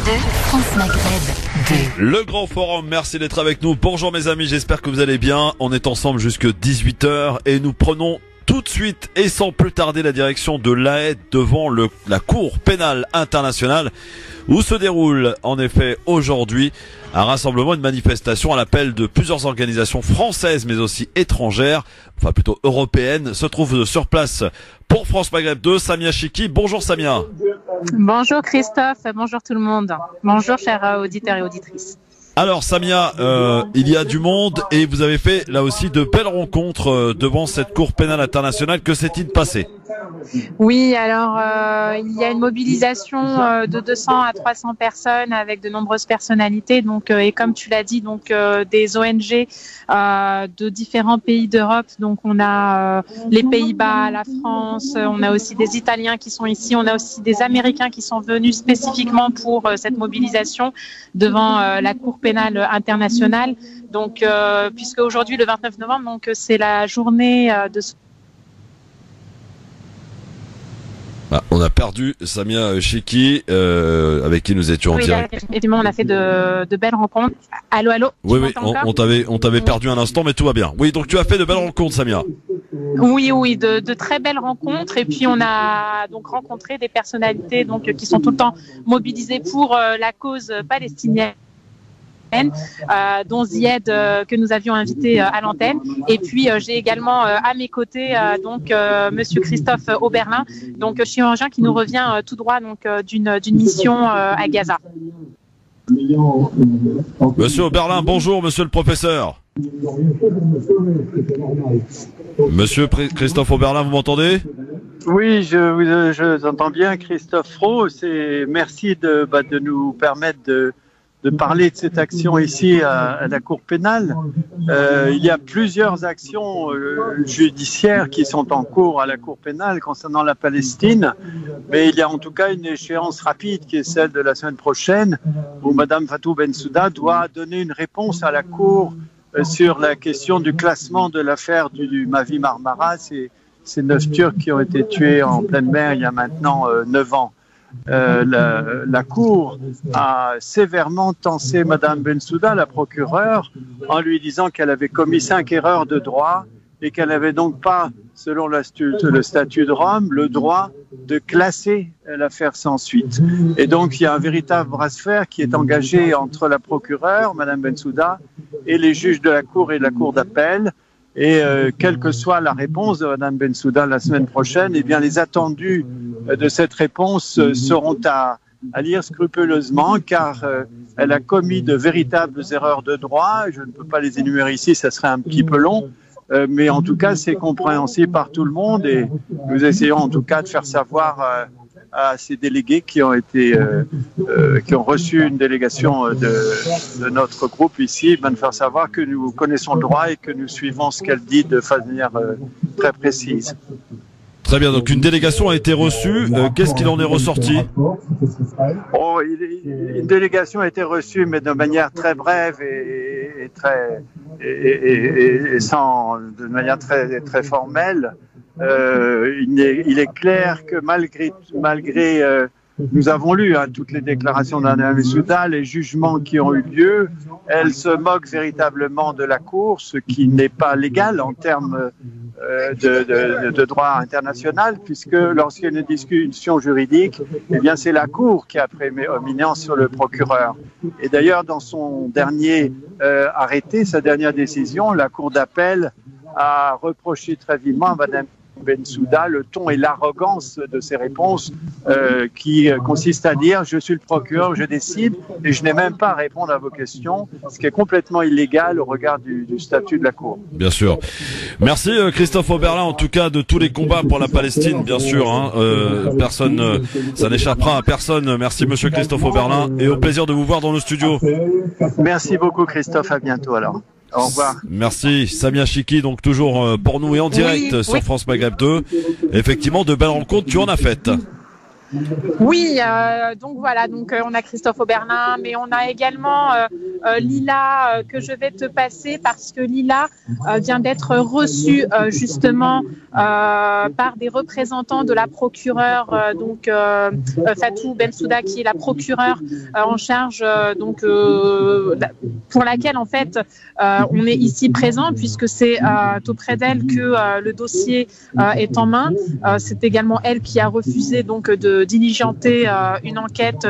France Maghreb 2. Le grand forum, merci d'être avec nous. Bonjour mes amis, j'espère que vous allez bien. On est ensemble jusque 18h et nous prenons tout de suite et sans plus tarder la direction de La Haye devant la Cour pénale internationale où se déroule en effet aujourd'hui un rassemblement, une manifestation à l'appel de plusieurs organisations françaises mais aussi étrangères, enfin plutôt européennes, se trouvent sur place pour France Maghreb 2. Samia Chiki, bonjour Samia. Bonjour Christophe, bonjour tout le monde. Bonjour chers auditeurs et auditrices. Alors Samia, il y a du monde et vous avez fait là aussi de belles rencontres devant cette Cour pénale internationale. Que s'est-il passé ? Oui, alors il y a une mobilisation de 200 à 300 personnes avec de nombreuses personnalités, donc et comme tu l'as dit, donc des ONG de différents pays d'Europe. Donc on a les Pays-Bas, la France, on a aussi des Italiens qui sont ici, on a aussi des Américains qui sont venus spécifiquement pour cette mobilisation devant la Cour pénale internationale. Donc puisque aujourd'hui le 29 novembre, donc c'est la journée de on a perdu Samia Chiki, avec qui nous étions en direct. Effectivement, on a fait de belles rencontres. Allô, allô. Oui, on t'avait perdu un instant, mais tout va bien. Oui, donc tu as fait de belles rencontres, Samia. Oui, de très belles rencontres. Et puis on a donc rencontré des personnalités donc qui sont tout le temps mobilisées pour la cause palestinienne. Dont Zied que nous avions invité à l'antenne, et puis j'ai également à mes côtés monsieur Christophe Oberlin, donc chirurgien qui nous revient tout droit donc d'une mission à Gaza. Monsieur Oberlin, bonjour monsieur le professeur. Monsieur Christophe Oberlin, vous m'entendez ? Oui, je vous entends bien, Christophe Fro. Merci de nous permettre de parler de cette action ici à la Cour pénale. Il y a plusieurs actions judiciaires qui sont en cours à la Cour pénale concernant la Palestine, mais il y a en tout cas une échéance rapide qui est celle de la semaine prochaine où Madame Fatou Bensouda doit donner une réponse à la Cour sur la question du classement de l'affaire du Mavi Marmara, ces 9 Turcs qui ont été tués en pleine mer il y a maintenant 9 ans. La Cour a sévèrement tensé Madame Bensouda, la procureure, en lui disant qu'elle avait commis 5 erreurs de droit et qu'elle n'avait donc pas, selon le statut de Rome, le droit de classer l'affaire sans suite. Et donc il y a un véritable bras de fer qui est engagé entre la procureure, Madame Bensouda, et les juges de la Cour et de la Cour d'appel. Et quelle que soit la réponse de Mme Bensouda la semaine prochaine, eh bien les attendus de cette réponse seront à lire scrupuleusement, car elle a commis de véritables erreurs de droit. Je ne peux pas les énumérer ici, ça serait un petit peu long, mais en tout cas c'est compréhensible par tout le monde et nous essayons en tout cas de faire savoir à ces délégués qui ont reçu une délégation de notre groupe ici, de faire savoir que nous connaissons le droit et que nous suivons ce qu'elle dit de manière très précise. Très bien, donc une délégation a été reçue. Qu'est-ce qu'il en est ressorti ? Une délégation a été reçue, mais de manière très brève et de manière très, très formelle. Il est clair que malgré nous avons lu toutes les déclarations d'Anna Bensouda, les jugements qui ont eu lieu, elle se moque véritablement de la Cour, ce qui n'est pas légal en termes de droit international, puisque lorsqu'il y a une discussion juridique, eh bien c'est la Cour qui a prééminence sur le procureur. Et d'ailleurs, dans son dernier arrêté, sa dernière décision, la Cour d'appel a reproché très vivement à Mme Bensouda le ton et l'arrogance de ses réponses qui consiste à dire je suis le procureur, je décide et je n'ai même pas à répondre à vos questions, ce qui est complètement illégal au regard du statut de la Cour. Bien sûr. Merci Christophe Oberlin, en tout cas de tous les combats pour la Palestine, bien sûr. Personne, ça n'échappera à personne. Merci Monsieur Christophe Oberlin et au plaisir de vous voir dans le studio. Merci beaucoup Christophe, à bientôt alors. Au revoir. Merci Samia Chiki, donc toujours pour nous et en direct sur France Maghreb 2. Effectivement, de belles rencontres, tu en as faites. Oui, donc voilà, on a Christophe Oberlin, mais on a également Lila que je vais te passer parce que Lila vient d'être reçue justement par des représentants de la procureure, Fatou Bensouda, qui est la procureure en charge pour laquelle en fait on est ici présent puisque c'est auprès d'elle que le dossier est en main. C'est également elle qui a refusé donc de diligenter une enquête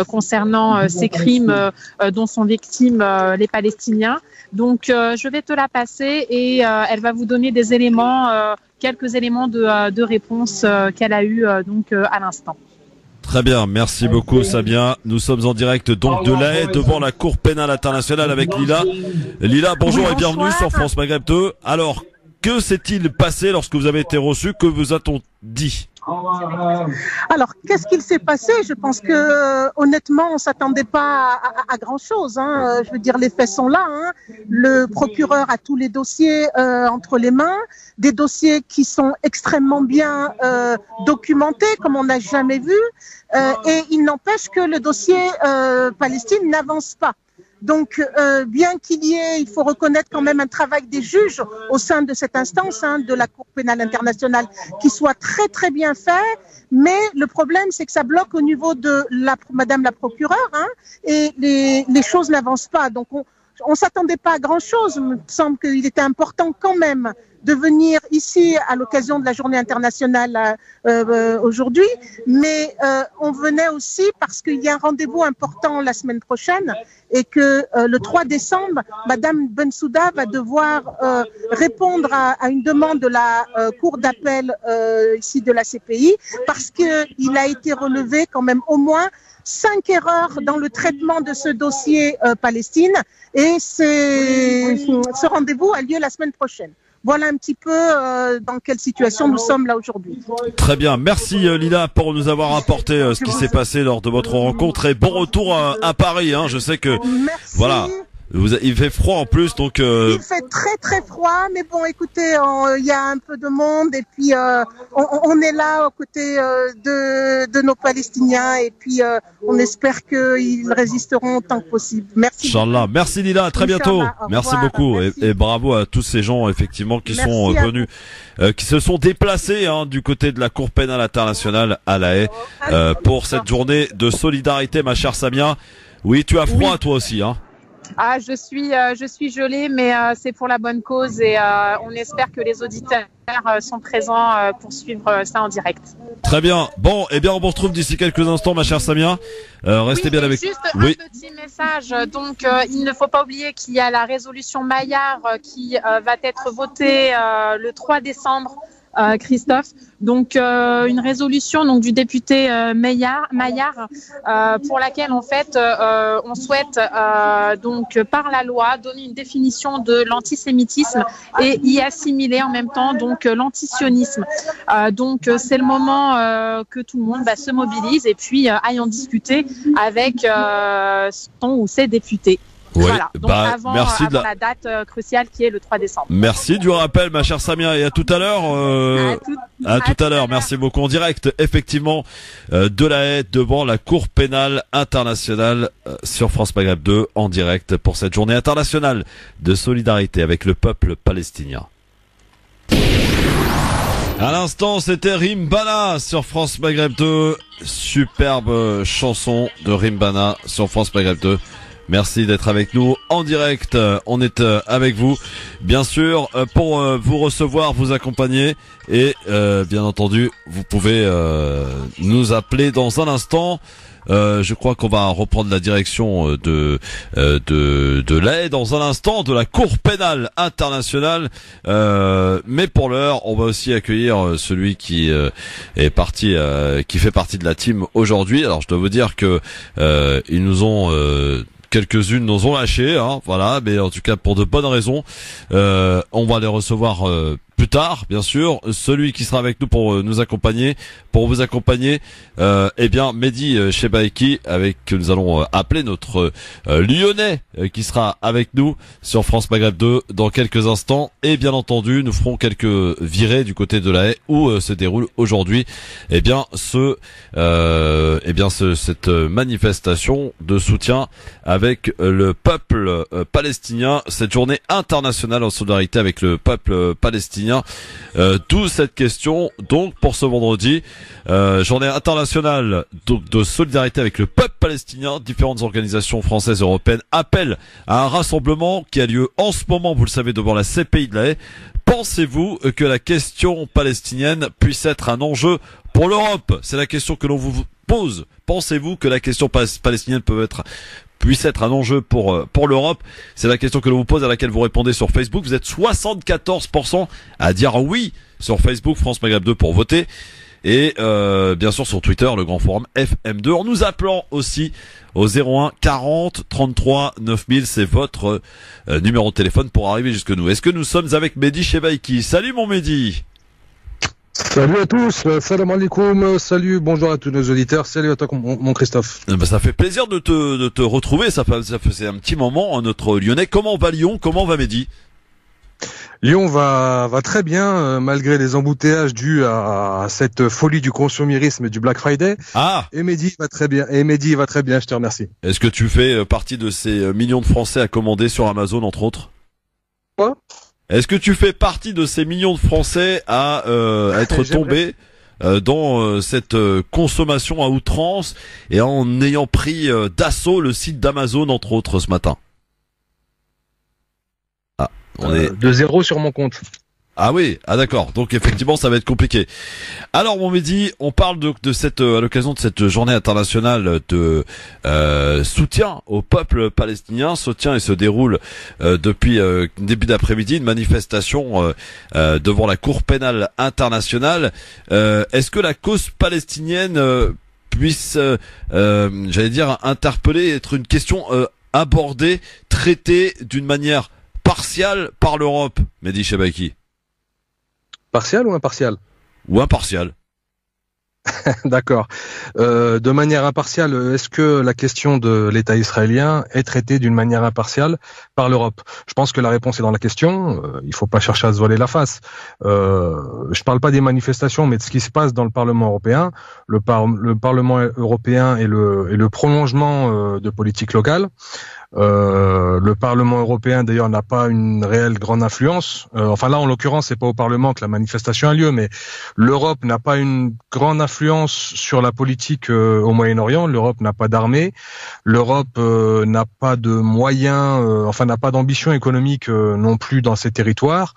concernant ces crimes dont sont victimes les Palestiniens. Donc je vais te la passer et elle va vous donner des éléments, quelques éléments de réponse qu'elle a eu à l'instant. Très bien, merci beaucoup Samia. Nous sommes en direct donc de La Haye devant la Cour pénale internationale avec Lila. Lila, bonjour et bienvenue sur France Maghreb 2. Alors, que s'est-il passé lorsque vous avez été reçu? Que vous a-t-on dit? Alors, qu'est-ce qu'il s'est passé? Je pense que honnêtement, on s'attendait pas à grand-chose. Je veux dire, les faits sont là. Le procureur a tous les dossiers entre les mains, des dossiers qui sont extrêmement bien documentés, comme on n'a jamais vu. Et il n'empêche que le dossier Palestine n'avance pas. Donc, bien qu'il y ait, il faut reconnaître quand même un travail des juges au sein de cette instance, de la Cour pénale internationale, qui soit très très bien fait. Mais le problème, c'est que ça bloque au niveau de Madame la procureure, et les choses n'avancent pas. Donc, on s'attendait pas à grand chose. Il me semble qu'il était important quand même de venir ici à l'occasion de la journée internationale aujourd'hui, mais on venait aussi parce qu'il y a un rendez-vous important la semaine prochaine et que le 3 décembre, Madame Bensouda va devoir répondre à une demande de la Cour d'appel ici de la CPI parce qu'il a été relevé quand même au moins 5 erreurs dans le traitement de ce dossier Palestine et ce rendez-vous a lieu la semaine prochaine. Voilà un petit peu dans quelle situation nous sommes là aujourd'hui. Très bien, merci Lila pour nous avoir apporté ce qui s'est passé lors de votre rencontre et bon retour à Paris. Je sais que merci. Voilà. Il fait froid en plus, donc il fait très très froid, mais bon, écoutez, il y a un peu de monde et puis on est là aux côtés de nos Palestiniens et puis on espère qu'ils résisteront autant que possible. Merci. Inch'Allah. Merci Lila, à très bientôt. Merci beaucoup et bravo à tous ces gens effectivement qui sont venus, qui se sont déplacés du côté de la Cour pénale internationale à La Haye pour cette journée de solidarité, ma chère Samia. Oui, tu as froid toi aussi, Ah, je suis gelée, mais c'est pour la bonne cause et on espère que les auditeurs sont présents pour suivre ça en direct. Très bien. Bon, eh bien, on vous retrouve d'ici quelques instants, ma chère Samia. Restez bien avec nous. Juste un petit message. Donc, il ne faut pas oublier qu'il y a la résolution Maillard qui va être votée le 3 décembre. Christophe, donc une résolution du député Maillard pour laquelle en fait on souhaite par la loi donner une définition de l'antisémitisme et y assimiler en même temps l'antisionisme. Donc c'est le moment que tout le monde se mobilise et puis aille en discuter avec son ou ses députés. Oui, voilà, donc avant la date cruciale qui est le 3 décembre. Merci du rappel, ma chère Samia, et à tout à l'heure. À tout à l'heure, merci beaucoup. En direct, effectivement, de La Haye devant la Cour pénale internationale sur France Maghreb 2, en direct pour cette journée internationale de solidarité avec le peuple palestinien. À l'instant, c'était Rimbana sur France Maghreb 2. Superbe chanson de Rimbana sur France Maghreb 2. Merci d'être avec nous en direct. On est avec vous, bien sûr, pour vous recevoir, vous accompagner et bien entendu, vous pouvez nous appeler dans un instant. Je crois qu'on va reprendre la direction de La Haye dans un instant, de la Cour pénale internationale. Mais pour l'heure, on va aussi accueillir celui qui est parti, qui fait partie de la team aujourd'hui. Alors, je dois vous dire que ils nous ont quelques-unes nous ont lâché, voilà, mais en tout cas pour de bonnes raisons. On va les recevoir plus tard, bien sûr, celui qui sera avec nous pour nous accompagner, pour vous accompagner, eh bien Mehdi Chebaiki, que nous allons appeler notre Lyonnais, qui sera avec nous sur France Maghreb 2 dans quelques instants. Et bien entendu, nous ferons quelques virées du côté de la Haye où se déroule aujourd'hui, eh bien cette manifestation de soutien avec le peuple palestinien, cette journée internationale en solidarité avec le peuple palestinien. D'où cette question donc pour ce vendredi, journée internationale donc de solidarité avec le peuple palestinien. Différentes organisations françaises et européennes appellent à un rassemblement qui a lieu en ce moment, vous le savez, devant la CPI de la Haye. Pensez-vous que la question palestinienne puisse être un enjeu pour l'Europe? C'est la question que l'on vous pose. Pensez-vous que la question palestinienne puisse être un enjeu pour l'Europe? C'est la question que l'on vous pose, à laquelle vous répondez sur Facebook. Vous êtes 74% à dire oui sur Facebook France Maghreb 2 pour voter. Et bien sûr sur Twitter, le grand forum FM2, en nous appelant aussi au 01 40 33 9000, c'est votre numéro de téléphone pour arriver jusque nous. Est-ce que nous sommes avec Mehdi Chebaiki? Salut mon Mehdi. Salut à tous, salam alaikum, salut, bonjour à tous nos auditeurs, salut à toi mon Christophe. Ça fait plaisir de te retrouver, ça faisait un petit moment, notre Lyonnais. Comment va Lyon? Comment va Mehdi? Lyon va très bien, malgré les embouteillages dus à cette folie du consumérisme et du Black Friday. Ah! Et Mehdi va très bien, je te remercie. Est-ce que tu fais partie de ces millions de Français à commander sur Amazon, entre autres? Quoi? Est-ce que tu fais partie de ces millions de Français à être tombés dans cette consommation à outrance et en ayant pris d'assaut le site d'Amazon, entre autres, ce matin? Ah, on est de 0 sur mon compte. Ah oui, ah d'accord. Donc effectivement, ça va être compliqué. Alors mon Mehdi, on parle de cette à l'occasion de cette journée internationale de soutien au peuple palestinien. Soutien, il se déroule depuis début d'après-midi, une manifestation devant la Cour pénale internationale. Est-ce que la cause palestinienne puisse, j'allais dire, interpeller, être une question abordée, traitée d'une manière partiale par l'Europe, Mehdi Chebaiki? Partial ou impartial? Ou impartial. D'accord. De manière impartiale, est-ce que la question de l'État israélien est traitée d'une manière impartiale par l'Europe? Je pense que la réponse est dans la question. Il faut pas chercher à se voiler la face. Je parle pas des manifestations, mais de ce qui se passe dans le Parlement européen. Le Parlement européen est le prolongement de politique locale. Le Parlement européen d'ailleurs n'a pas une réelle grande influence. Enfin là en l'occurrence c'est pas au Parlement que la manifestation a lieu, mais l'Europe n'a pas une grande influence sur la politique au Moyen-Orient. L'Europe n'a pas d'armée, l'Europe n'a pas de moyens, n'a pas d'ambition économique non plus dans ces territoires.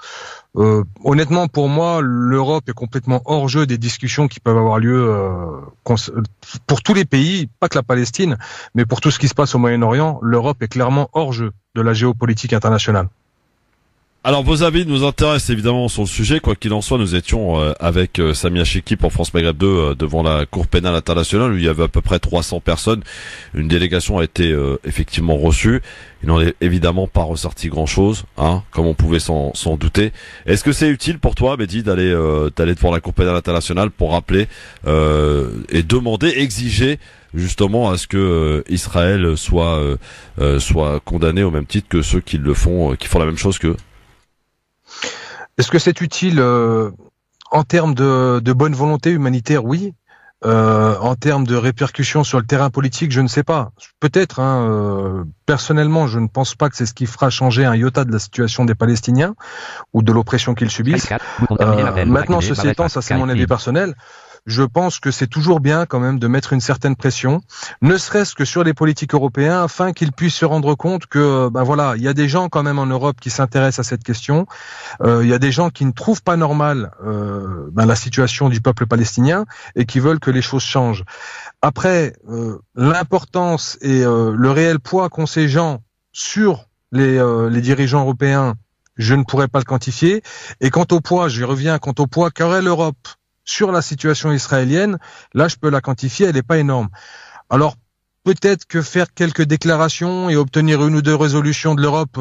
Honnêtement, pour moi, l'Europe est complètement hors jeu des discussions qui peuvent avoir lieu pour tous les pays, pas que la Palestine, mais pour tout ce qui se passe au Moyen-Orient. L'Europe est clairement hors jeu de la géopolitique internationale. Alors vos avis nous intéressent évidemment sur le sujet. Quoi qu'il en soit, nous étions avec Samia Chiki pour France Maghreb 2 devant la Cour pénale internationale où il y avait à peu près 300 personnes. Une délégation a été effectivement reçue. Il n'en est évidemment pas ressorti grand-chose, hein, comme on pouvait s'en douter. Est-ce que c'est utile pour toi, Mehdi, d'aller devant la Cour pénale internationale pour rappeler et demander, exiger justement à ce que Israël soit condamné au même titre que ceux qui le font, qui font la même chose qu'eux? Est-ce que c'est utile en termes de bonne volonté humanitaire? Oui. En termes de répercussions sur le terrain politique, je ne sais pas. Peut-être. Personnellement, je ne pense pas que c'est ce qui fera changer un iota de la situation des Palestiniens ou de l'oppression qu'ils subissent. Maintenant, ceci étant, ça c'est mon avis personnel. Je pense que c'est toujours bien quand même de mettre une certaine pression, ne serait-ce que sur les politiques européens, afin qu'ils puissent se rendre compte que, il y a des gens quand même en Europe qui s'intéressent à cette question. Il y a des gens qui ne trouvent pas normal la situation du peuple palestinien et qui veulent que les choses changent. Après, l'importance et le réel poids qu'ont ces gens sur les dirigeants européens, je ne pourrais pas le quantifier. Et quant au poids, qu'aurait l'Europe sur la situation israélienne, là je peux la quantifier, elle n'est pas énorme. Alors peut-être que faire quelques déclarations et obtenir une ou deux résolutions de l'Europe,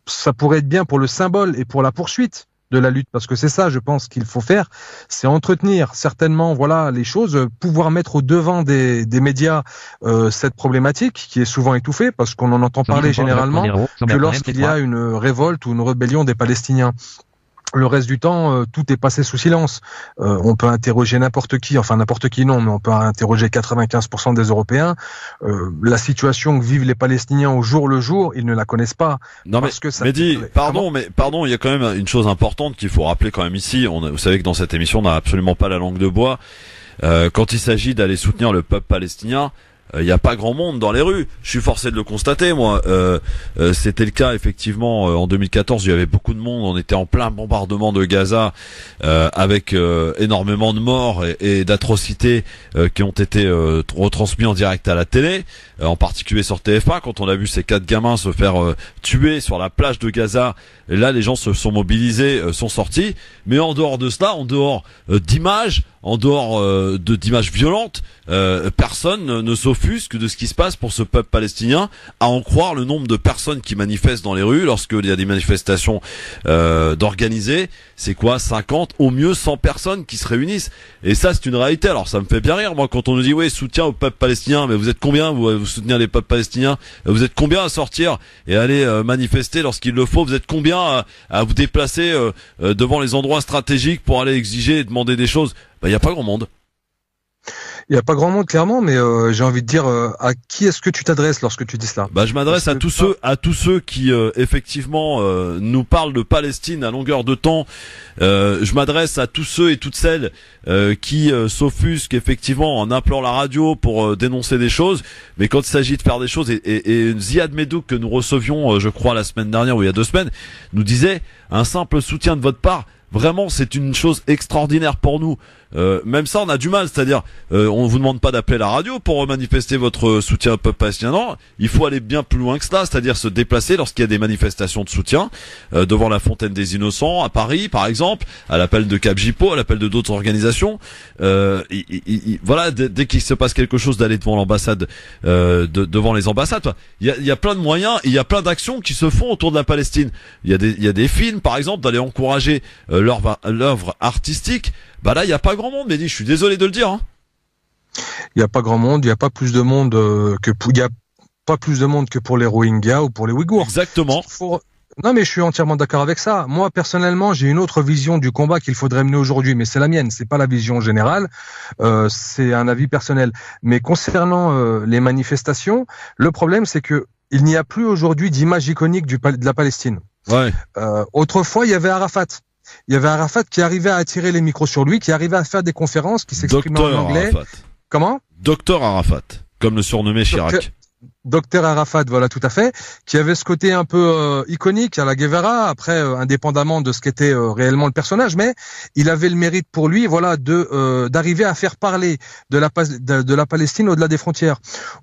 ça pourrait être bien pour le symbole et pour la poursuite de la lutte, parce que c'est ça, je pense qu'il faut faire, c'est entretenir certainement, voilà, les choses, pouvoir mettre au devant des médias cette problématique qui est souvent étouffée, parce qu'on en entend parler généralement que lorsqu'il y a une révolte ou une rébellion des Palestiniens. Le reste du temps, tout est passé sous silence. On peut interroger n'importe qui, enfin n'importe qui non, mais on peut interroger 95% des Européens. La situation que vivent les Palestiniens au jour le jour, ils ne la connaissent pas. Non parce que ça pardon, il y a quand même une chose importante qu'il faut rappeler quand même ici. Vous savez que dans cette émission, on n'a absolument pas la langue de bois. Quand il s'agit d'aller soutenir le peuple palestinien, il n'y a pas grand monde dans les rues. Je suis forcé de le constater, moi. C'était le cas effectivement en 2014. Il y avait beaucoup de monde. On était en plein bombardement de Gaza, avec énormément de morts et d'atrocités qui ont été retransmis en direct à la télé, en particulier sur TF1. Quand on a vu ces 4 gamins se faire tuer sur la plage de Gaza, et là les gens se sont mobilisés, sont sortis. Mais en dehors de cela, en dehors d'images, en dehors d'images violentes, personne ne s'offusque de ce qui se passe pour ce peuple palestinien, à en croire le nombre de personnes qui manifestent dans les rues lorsqu'il y a des manifestations d'organisées. C'est quoi, 50, au mieux 100 personnes qui se réunissent. Et ça, c'est une réalité. Alors ça me fait bien rire, moi, quand on nous dit oui, soutien au peuple palestinien, mais vous êtes combien, vous soutenez les peuples palestiniens? Vous êtes combien à sortir et à aller manifester lorsqu'il le faut? Vous êtes combien à vous déplacer devant les endroits stratégiques pour aller exiger et demander des choses? Il n'y a pas grand monde. Il n'y a pas grand monde, clairement, mais j'ai envie de dire, à qui est-ce que tu t'adresses lorsque tu dis cela? Je m'adresse à tous ceux qui effectivement nous parlent de Palestine à longueur de temps. Je m'adresse à tous ceux et toutes celles qui s'offusquent effectivement en appelant la radio pour dénoncer des choses, mais quand il s'agit de faire des choses, et Ziad Medouk que nous recevions, je crois la semaine dernière ou il y a 2 semaines, nous disait un simple soutien de votre part. Vraiment, c'est une chose extraordinaire pour nous. Même ça, on a du mal. C'est-à-dire, on vous demande pas d'appeler la radio pour manifester votre soutien au peuple palestinien. Non, il faut aller bien plus loin que cela. C'est-à-dire se déplacer lorsqu'il y a des manifestations de soutien devant la Fontaine des Innocents à Paris, par exemple, à l'appel de Cap Jipo, à l'appel de d'autres organisations. Voilà, dès qu'il se passe quelque chose, d'aller devant l'ambassade, devant les ambassades. Il y a plein de moyens, il y a plein d'actions qui se font autour de la Palestine. Il y a des films, par exemple, d'aller encourager l'œuvre artistique. Là, il n'y a pas grand monde, mais je suis désolé de le dire. Il n'y a pas grand monde, il n'y a pas plus de monde que pour les Rohingyas ou pour les Ouïghours. Exactement. Non, mais je suis entièrement d'accord avec ça. Moi, personnellement, j'ai une autre vision du combat qu'il faudrait mener aujourd'hui, mais c'est la mienne, c'est pas la vision générale, c'est un avis personnel. Mais concernant les manifestations, le problème, c'est que il n'y a plus aujourd'hui d'image iconique de la Palestine. Ouais. Autrefois, il y avait Arafat. Il y avait Arafat qui arrivait à attirer les micros sur lui, qui arrivait à faire des conférences, qui s'exprimait en anglais. Arafat. Comment? Docteur Arafat, comme le surnommait Chirac. Docteur Arafat, voilà, tout à fait, qui avait ce côté un peu iconique à la Guevara, après indépendamment de ce qu'était réellement le personnage, mais il avait le mérite pour lui, voilà, d'arriver à faire parler de la Palestine au-delà des frontières.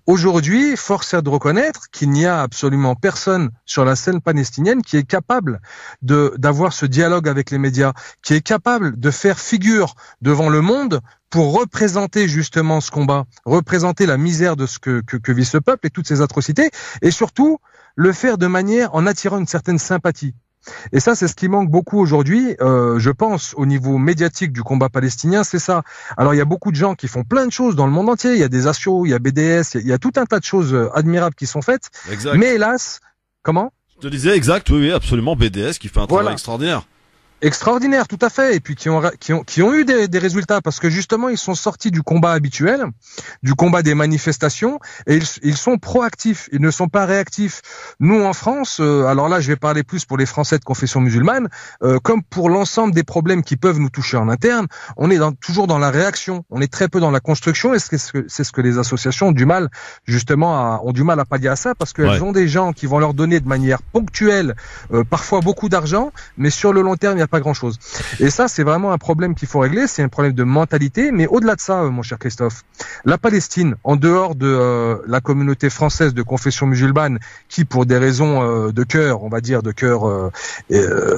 Aujourd'hui, force est de reconnaître qu'il n'y a absolument personne sur la scène palestinienne qui est capable d'avoir ce dialogue avec les médias, qui est capable de faire figure devant le monde pour représenter justement ce combat, représenter la misère de ce que vit ce peuple et toutes ces atrocités, et surtout le faire de manière en attirant une certaine sympathie. Et ça, c'est ce qui manque beaucoup aujourd'hui, je pense, au niveau médiatique du combat palestinien, c'est ça. Alors, il y a beaucoup de gens qui font plein de choses dans le monde entier, il y a des assos, il y a BDS, il y a tout un tas de choses admirables qui sont faites, exact. Mais hélas, comment? Je te disais, exact, oui, absolument, BDS qui fait un travail extraordinaire. Extraordinaire, tout à fait, et puis qui ont eu des résultats parce que justement ils sont sortis du combat habituel, du combat des manifestations, et ils sont proactifs, ils ne sont pas réactifs. Nous en France, alors là je vais parler plus pour les Français de confession musulmane, comme pour l'ensemble des problèmes qui peuvent nous toucher en interne, on est toujours dans la réaction, on est très peu dans la construction, et c'est ce que les associations ont du mal à pallier à ça, parce qu'elles ont des gens qui vont leur donner de manière ponctuelle, parfois beaucoup d'argent, mais sur le long terme il n'y a pas grand-chose. Et ça, c'est vraiment un problème qu'il faut régler, c'est un problème de mentalité, mais au-delà de ça, mon cher Christophe, la Palestine, en dehors de la communauté française de confession musulmane, qui, pour des raisons de cœur, on va dire,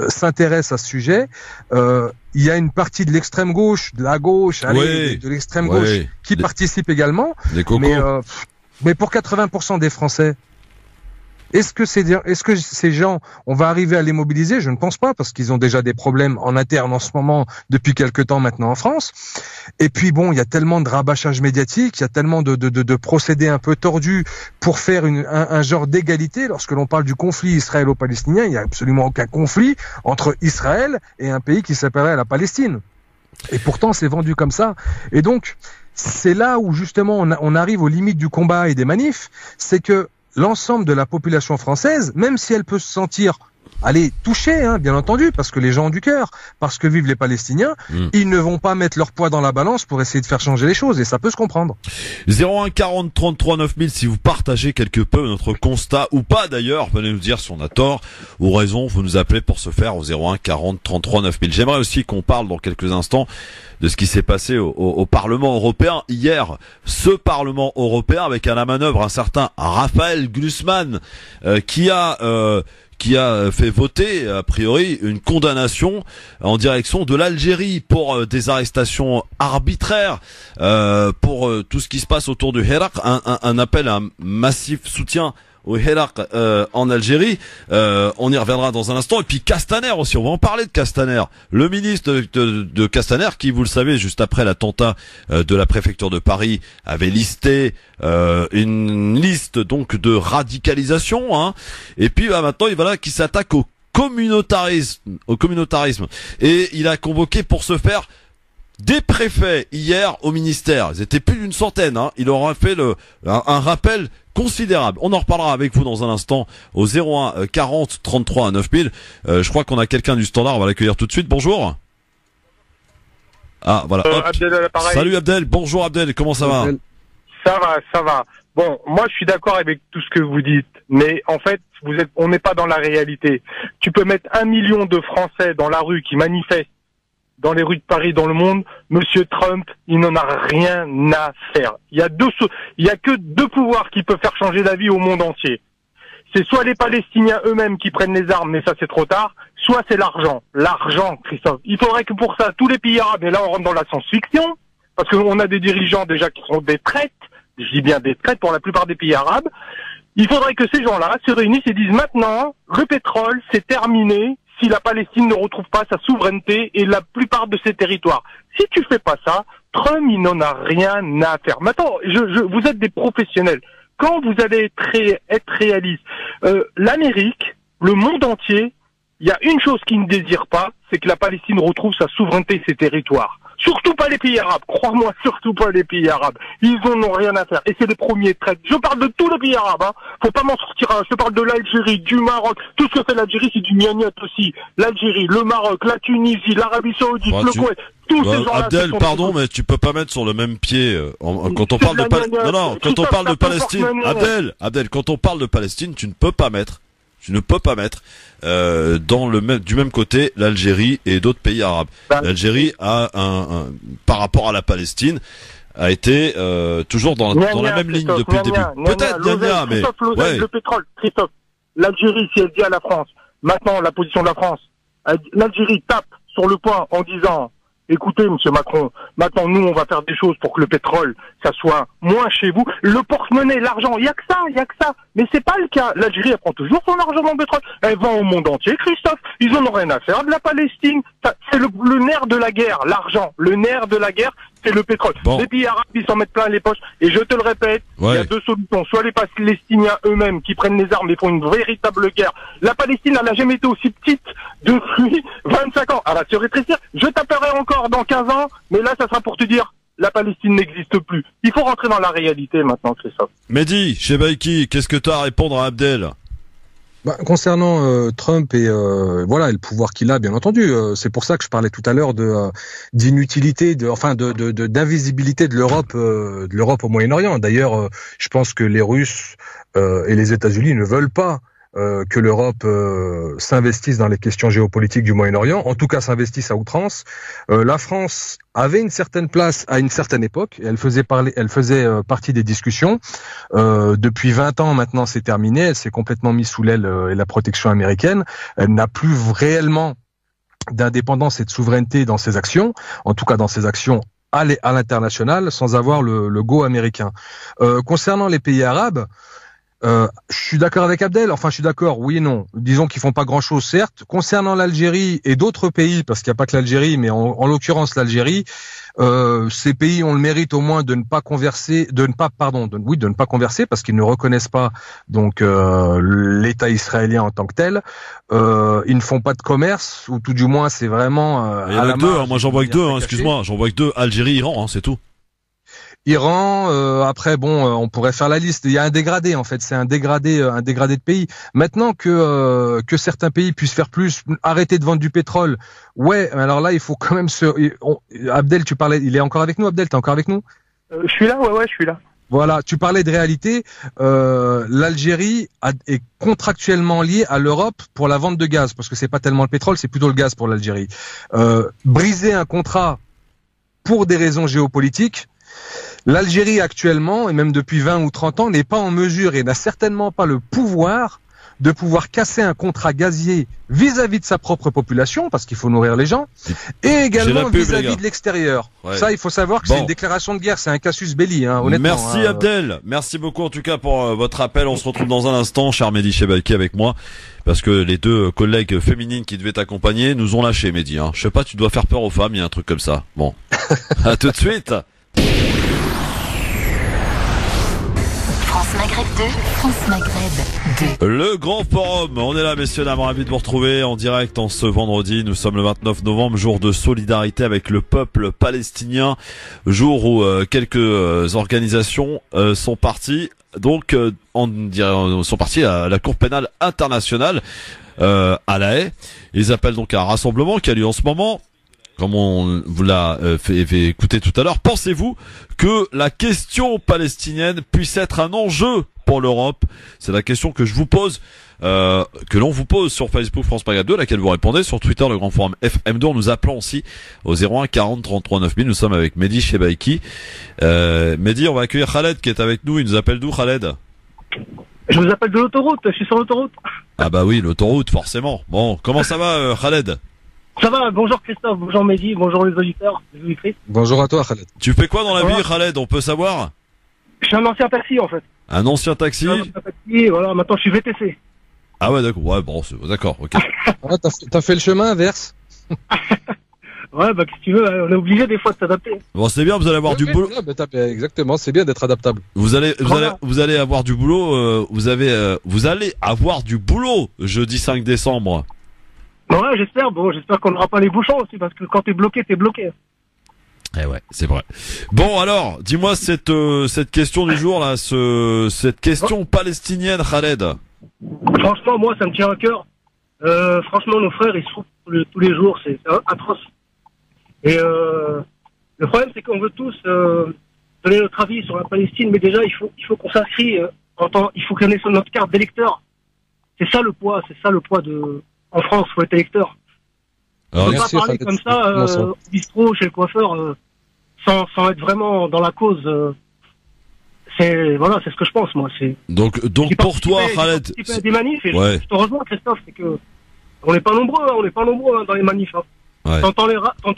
s'intéresse à ce sujet, il y a une partie de l'extrême gauche, de la gauche, de l'extrême gauche, qui participe également, mais pour 80% des Français, Est-ce que ces gens, on va arriver à les mobiliser? Je ne pense pas, parce qu'ils ont déjà des problèmes en interne en ce moment, depuis quelque temps maintenant en France. Et puis bon, il y a tellement de rabâchage médiatique, il y a tellement de procédés un peu tordus pour faire un genre d'égalité. Lorsque l'on parle du conflit israélo-palestinien, il n'y a absolument aucun conflit entre Israël et un pays qui s'appellerait la Palestine. Et pourtant, c'est vendu comme ça. Et donc, c'est là où justement on arrive aux limites du combat et des manifs, c'est que l'ensemble de la population française, même si elle peut se sentir touchée, hein, bien entendu, parce que les gens ont du cœur, parce que vivent les Palestiniens, ils ne vont pas mettre leur poids dans la balance pour essayer de faire changer les choses, et ça peut se comprendre. 01 40 33 9000, si vous partagez quelque peu notre constat, ou pas d'ailleurs, venez nous dire si on a tort ou raison, vous nous appelez pour ce faire au 01 40 33 9000. J'aimerais aussi qu'on parle dans quelques instants de ce qui s'est passé au Parlement européen hier. Ce Parlement européen avec à la manœuvre un certain Raphaël Glucksmann qui a fait voter, a priori, une condamnation en direction de l'Algérie pour des arrestations arbitraires, pour tout ce qui se passe autour du Hirak, un appel à un massif soutien au Hirak en Algérie. On y reviendra dans un instant. Et puis Castaner aussi, on va en parler de Castaner. Le ministre de Castaner, qui, vous le savez, juste après l'attentat de la préfecture de Paris, avait listé une liste donc de radicalisation, hein. Et puis maintenant, qui s'attaque au communautarisme. Et il a convoqué pour ce faire des préfets hier au ministère. Ils étaient plus d'une centaine, hein. Il aura fait un rappel considérable. On en reparlera avec vous dans un instant au 01 40 33 9000. Je crois qu'on a quelqu'un du standard, on va l'accueillir tout de suite. Bonjour. Ah, voilà. Abdel à l'appareil. Salut Abdel. Bonjour Abdel, comment ça va? Ça va. Bon, moi je suis d'accord avec tout ce que vous dites, mais en fait, on n'est pas dans la réalité. Tu peux mettre 1 million de Français dans la rue qui manifestent dans les rues de Paris, dans le monde. Monsieur Trump, il n'en a rien à faire. Il y a que deux pouvoirs qui peuvent faire changer d'avis au monde entier. C'est soit les Palestiniens eux-mêmes qui prennent les armes, mais ça c'est trop tard, soit c'est l'argent. L'argent, Christophe. Il faudrait que pour ça, tous les pays arabes, et là on rentre dans la science-fiction, parce qu'on a des dirigeants déjà qui sont des traites, je dis bien des traites pour la plupart des pays arabes. Il faudrait que ces gens-là se réunissent et disent maintenant, le pétrole, c'est terminé, si la Palestine ne retrouve pas sa souveraineté et la plupart de ses territoires. Si tu fais pas ça, Trump, il n'en a rien à faire. Maintenant, vous êtes des professionnels. Quand vous allez être réaliste, l'Amérique, le monde entier, il y a une chose qu'ils ne désirent pas, c'est que la Palestine retrouve sa souveraineté et ses territoires. Surtout pas les pays arabes, crois-moi, surtout pas les pays arabes. Ils en ont rien à faire. Et c'est les premiers traites. Je parle de tous les pays arabes, hein. Faut pas m'en sortir un. Je parle de l'Algérie, du Maroc. Tout ce que fait l'Algérie, c'est du gnognotte aussi. L'Algérie, le Maroc, la Tunisie, l'Arabie Saoudite, le Koweït. Tous ces gens-là. Abdel, pardon, mais tu peux pas mettre sur le même pied, quand on parle de quand on parle de Palestine. Abdel, quand on parle de Palestine, tu ne peux pas mettre dans du même côté l'Algérie et d'autres pays arabes. L'Algérie a par rapport à la Palestine a été toujours dans la même ligne depuis le début. Peut-être mais le pétrole, Christophe. L'Algérie, si elle dit à la France, maintenant la position de la France, l'Algérie tape sur le poing en disant: écoutez, monsieur Macron, maintenant nous on va faire des choses pour que le pétrole, ça soit moins chez vous. Le porte-monnaie, l'argent, il y a que ça. Mais c'est pas le cas. L'Algérie, elle prend toujours son argent dans le pétrole. Elle vend au monde entier, Christophe. Ils en ont rien à faire de la Palestine. C'est le nerf de la guerre, l'argent. Le nerf de la guerre, c'est le pétrole. Bon. Les pays arabes, ils s'en mettent plein les poches. Et je te le répète, il y a deux solutions. Soit les Palestiniens eux-mêmes qui prennent les armes et font une véritable guerre. La Palestine, elle n'a jamais été aussi petite depuis 25 ans. Elle va se rétrécir. Je taperai encore dans 15 ans, mais là, ça sera pour te dire, la Palestine n'existe plus. Il faut rentrer dans la réalité maintenant, Christophe. Mehdi, chez Baïki, qu'est-ce que tu as à répondre à Abdel? Concernant Trump et le pouvoir qu'il a, bien entendu, c'est pour ça que je parlais tout à l'heure d'inutilité, d'invisibilité de l'Europe au Moyen-Orient. D'ailleurs, je pense que les Russes et les États-Unis ne veulent pas que l'Europe s'investisse dans les questions géopolitiques du Moyen-Orient, en tout cas s'investisse à outrance. La France avait une certaine place à une certaine époque, et elle faisait partie des discussions. Depuis 20 ans maintenant, c'est terminé, elle s'est complètement mise sous l'aile et la protection américaine. Elle n'a plus réellement d'indépendance et de souveraineté dans ses actions, en tout cas dans ses actions à l'international, sans avoir le go américain. Concernant les pays arabes, Je suis d'accord avec Abdel. Enfin, je suis d'accord. Oui et non. Disons qu'ils font pas grand-chose, certes. Concernant l'Algérie et d'autres pays, parce qu'il n'y a pas que l'Algérie, mais en l'occurrence l'Algérie, ces pays ont le mérite au moins de ne pas converser, de ne pas converser, parce qu'ils ne reconnaissent pas donc l'État israélien en tant que tel. Ils ne font pas de commerce, ou tout du moins, c'est vraiment. Il y en a que deux. Moi, j'en vois que deux. Excuse-moi, j'en vois que deux. Algérie, Iran, c'est tout. Iran, après bon, on pourrait faire la liste. Il y a un dégradé en fait, c'est un dégradé de pays. Maintenant que certains pays puissent faire plus, arrêter de vendre du pétrole. Ouais, alors là il faut quand même Abdel, tu parlais, il est encore avec nous. Abdel, t'es encore avec nous? Je suis là, ouais, je suis là. Voilà, tu parlais de réalité. L'Algérie est contractuellement liée à l'Europe pour la vente de gaz, parce que c'est pas tellement le pétrole, c'est plutôt le gaz pour l'Algérie. Briser un contrat pour des raisons géopolitiques. L'Algérie actuellement, et même depuis 20 ou 30 ans, n'est pas en mesure et n'a certainement pas le pouvoir de pouvoir casser un contrat gazier vis-à-vis de sa propre population, parce qu'il faut nourrir les gens, et également vis-à-vis de l'extérieur. Ouais. Ça, il faut savoir que c'est une déclaration de guerre, c'est un casus belli, honnêtement. Merci Abdel, merci beaucoup en tout cas pour votre appel. On se retrouve dans un instant, cher Mehdi Chebalki avec moi, parce que les deux collègues féminines qui devaient t'accompagner nous ont lâché, Mehdi. Je sais pas, tu dois faire peur aux femmes, il y a un truc comme ça. Bon, à tout de suite. France Maghreb 2, France Maghreb 2. Le grand forum, on est là messieurs, dames, ravi de vous retrouver en direct en ce vendredi. Nous sommes le 29 novembre, jour de solidarité avec le peuple palestinien, jour où quelques organisations sont parties, donc sont parties à la Cour pénale internationale à La Haye. Ils appellent donc à un rassemblement qui a lieu en ce moment. Comme on vous l'a fait écouter tout à l'heure, pensez-vous que la question palestinienne puisse être un enjeu pour l'Europe? C'est la question que je vous pose, que l'on vous pose sur Facebook France Maghreb 2, laquelle vous répondez sur Twitter, le grand forum FM2. Nous appelons aussi au 01 40 33 9000. Nous sommes avec Mehdi Chebalki. Mehdi, on va accueillir Khaled qui est avec nous. Il nous appelle d'où, Khaled? Je vous appelle de l'autoroute. Je suis sur l'autoroute. Ah bah oui, l'autoroute, forcément. Bon, comment ça va, Khaled? Ça va, bonjour Christophe, bonjour Mehdi, bonjour les auditeurs, les auditrices. Bonjour à toi Khaled. Tu fais quoi dans la vie Khaled, on peut savoir? Je suis un ancien taxi en fait. Un ancien taxi? Voilà, maintenant je suis VTC. Ah ouais, d'accord, ouais, bon, d'accord, ok. Ah, t'as fait le chemin inverse? Ouais, bah qu'est-ce que tu veux, on est obligé des fois de s'adapter. Bon, c'est bien, vous allez avoir du boulot. Exactement, c'est bien d'être adaptable. Vous allez avoir du boulot, vous allez avoir du boulot jeudi 5 décembre. Ouais, j'espère qu'on n'aura pas les bouchons aussi, parce que quand t'es bloqué, t'es bloqué. Eh ouais, c'est vrai. Bon, alors, dis-moi cette question du jour, là, cette question palestinienne, Khaled. Franchement, moi, ça me tient à cœur. Franchement, nos frères, ils souffrent tous les jours, c'est atroce. Et le problème, c'est qu'on veut tous donner notre avis sur la Palestine, mais déjà, il faut qu'on s'inscrit il faut qu'on ait sur notre carte d'électeur. C'est ça le poids de... En France, faut être électeur. On peut pas parler comme ça au bistrot, chez le coiffeur, sans être vraiment dans la cause. C'est ce que je pense, moi. Donc pour toi, Khaled, c'est des manifs. Et je te rejoins, Christophe, c'est que on n'est pas nombreux, dans les manifs. Ouais. T'entends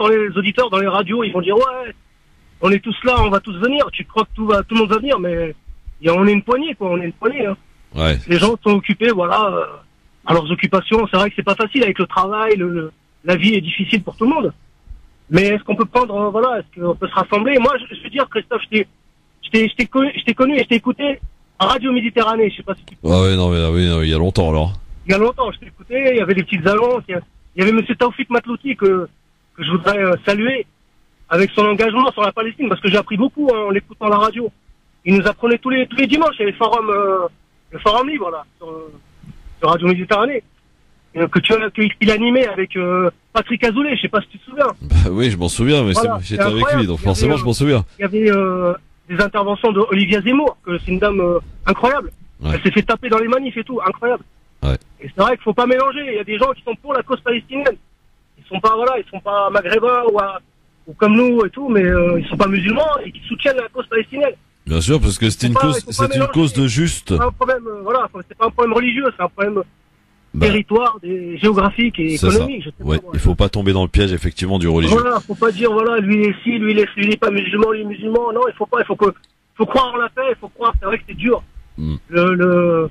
les auditeurs dans les radios, ils vont dire ouais, on est tous là, on va tous venir. Tu crois que tout le monde va venir, mais on est une poignée, quoi. On est une poignée. Hein. Ouais. Les gens sont occupés, voilà. À leurs occupations, c'est vrai que c'est pas facile avec le travail, la vie est difficile pour tout le monde. Mais est-ce qu'on peut est-ce qu'on peut se rassembler? Moi, je veux dire, Christophe, je t'ai connu et je t'ai écouté à Radio Méditerranée, je sais pas si tu... oui, il y a longtemps alors. Il y a longtemps, je t'ai écouté, il y avait des petites annonces, il y avait monsieur Taoufik Matlouti que je voudrais saluer avec son engagement sur la Palestine, parce que j'ai appris beaucoup en l'écoutant à la radio. Il nous apprenait tous les dimanches, il y avait le forum libre, là, sur Radio Méditerranée, qu'il animait avec Patrick Azoulay, je sais pas si tu te souviens. Bah oui, je m'en souviens, mais voilà, j'étais avec lui, donc forcément je m'en souviens. Il y avait des interventions de Olivia Zemmour, que c'est une dame incroyable. Ouais. Elle s'est fait taper dans les manifs et tout, incroyable. Ouais. Et c'est vrai qu'il faut pas mélanger, il y a des gens qui sont pour la cause palestinienne. Ils sont pas maghrébins ou comme nous et tout, mais ils sont pas musulmans et qui soutiennent la cause palestinienne. Bien sûr, parce que c'est une cause de juste. C'est pas un problème, c'est pas un problème religieux, c'est un problème territoire, géographique et économique. Je sais ouais, pas, il faut pas tomber dans le piège effectivement du religieux. Voilà, faut pas dire lui il est ci, lui il est pas musulman, lui est musulman. Non, il faut croire en la paix, il faut croire. C'est vrai que c'est dur. Le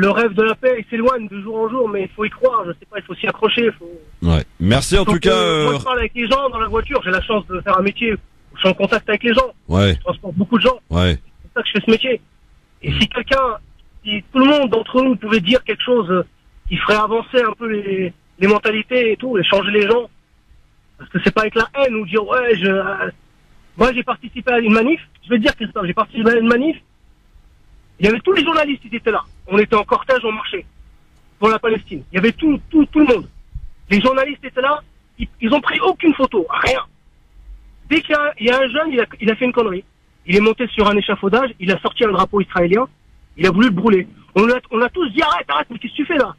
rêve de la paix, il s'éloigne de jour en jour, mais il faut y croire, je sais pas, il faut s'y accrocher. Ouais. Merci en tout cas. Moi, je parle avec les gens dans la voiture, j'ai la chance de faire un métier où je suis en contact avec les gens. Ouais. Je transporte beaucoup de gens. Ouais. C'est pour ça que je fais ce métier. Et si tout le monde d'entre nous pouvait dire quelque chose qui ferait avancer un peu les mentalités et tout, et changer les gens, parce que c'est pas avec la haine ou dire moi j'ai participé à une manif, je vais te dire Christophe, j'ai participé à une manif, il y avait tous les journalistes qui étaient là, on était en cortège, on marchait pour la Palestine, il y avait tout le monde, les journalistes étaient là, ils ont pris aucune photo, rien. Dès qu'il y a un jeune, il a fait une connerie, il est monté sur un échafaudage, il a sorti un drapeau israélien, il a voulu le brûler, on a tous dit arrête, mais qu'est-ce que tu fais là?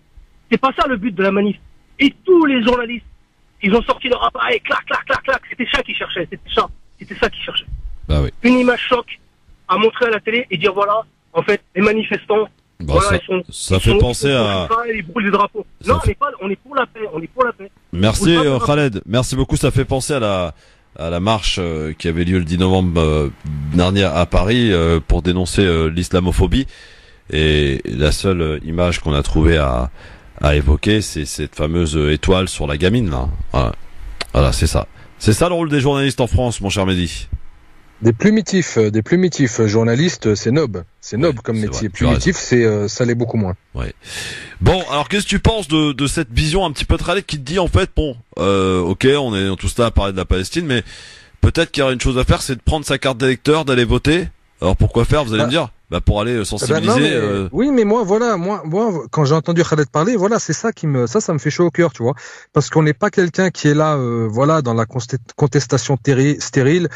C'est pas ça le but de la manif. Et tous les journalistes, ils ont sorti leur appareil, clac, clac, clac, clac. C'était ça qu'ils cherchaient, c'était ça qu'ils cherchaient. Bah oui. Une image choc à montrer à la télé et dire voilà, en fait, les manifestants, ça fait penser à... Ils brûlent les drapeaux. Non, on est pour la paix, Merci Khaled, merci beaucoup, ça fait penser à la marche qui avait lieu le 10 novembre dernier à Paris pour dénoncer l'islamophobie. Et la seule image qu'on a trouvée à évoquer, c'est cette fameuse étoile sur la gamine là. Voilà, c'est ça. C'est ça le rôle des journalistes en France, mon cher Mehdi. Des plumitifs journalistes, c'est noble comme métier. Plumitif, ça l'est beaucoup moins. Ouais. Bon, alors qu'est-ce que tu penses de cette vision un petit peu tralée qui te dit en fait, ok, on est tous là à parler de la Palestine, mais peut-être qu'il y aurait une chose à faire, c'est de prendre sa carte d'électeur, d'aller voter. Alors pourquoi faire, vous allez me dire? Pour aller sensibiliser. Oui, mais moi, quand j'ai entendu Khaled parler, voilà, c'est ça ça me fait chaud au cœur, tu vois, parce qu'on n'est pas quelqu'un qui est là, dans la contestation stérile,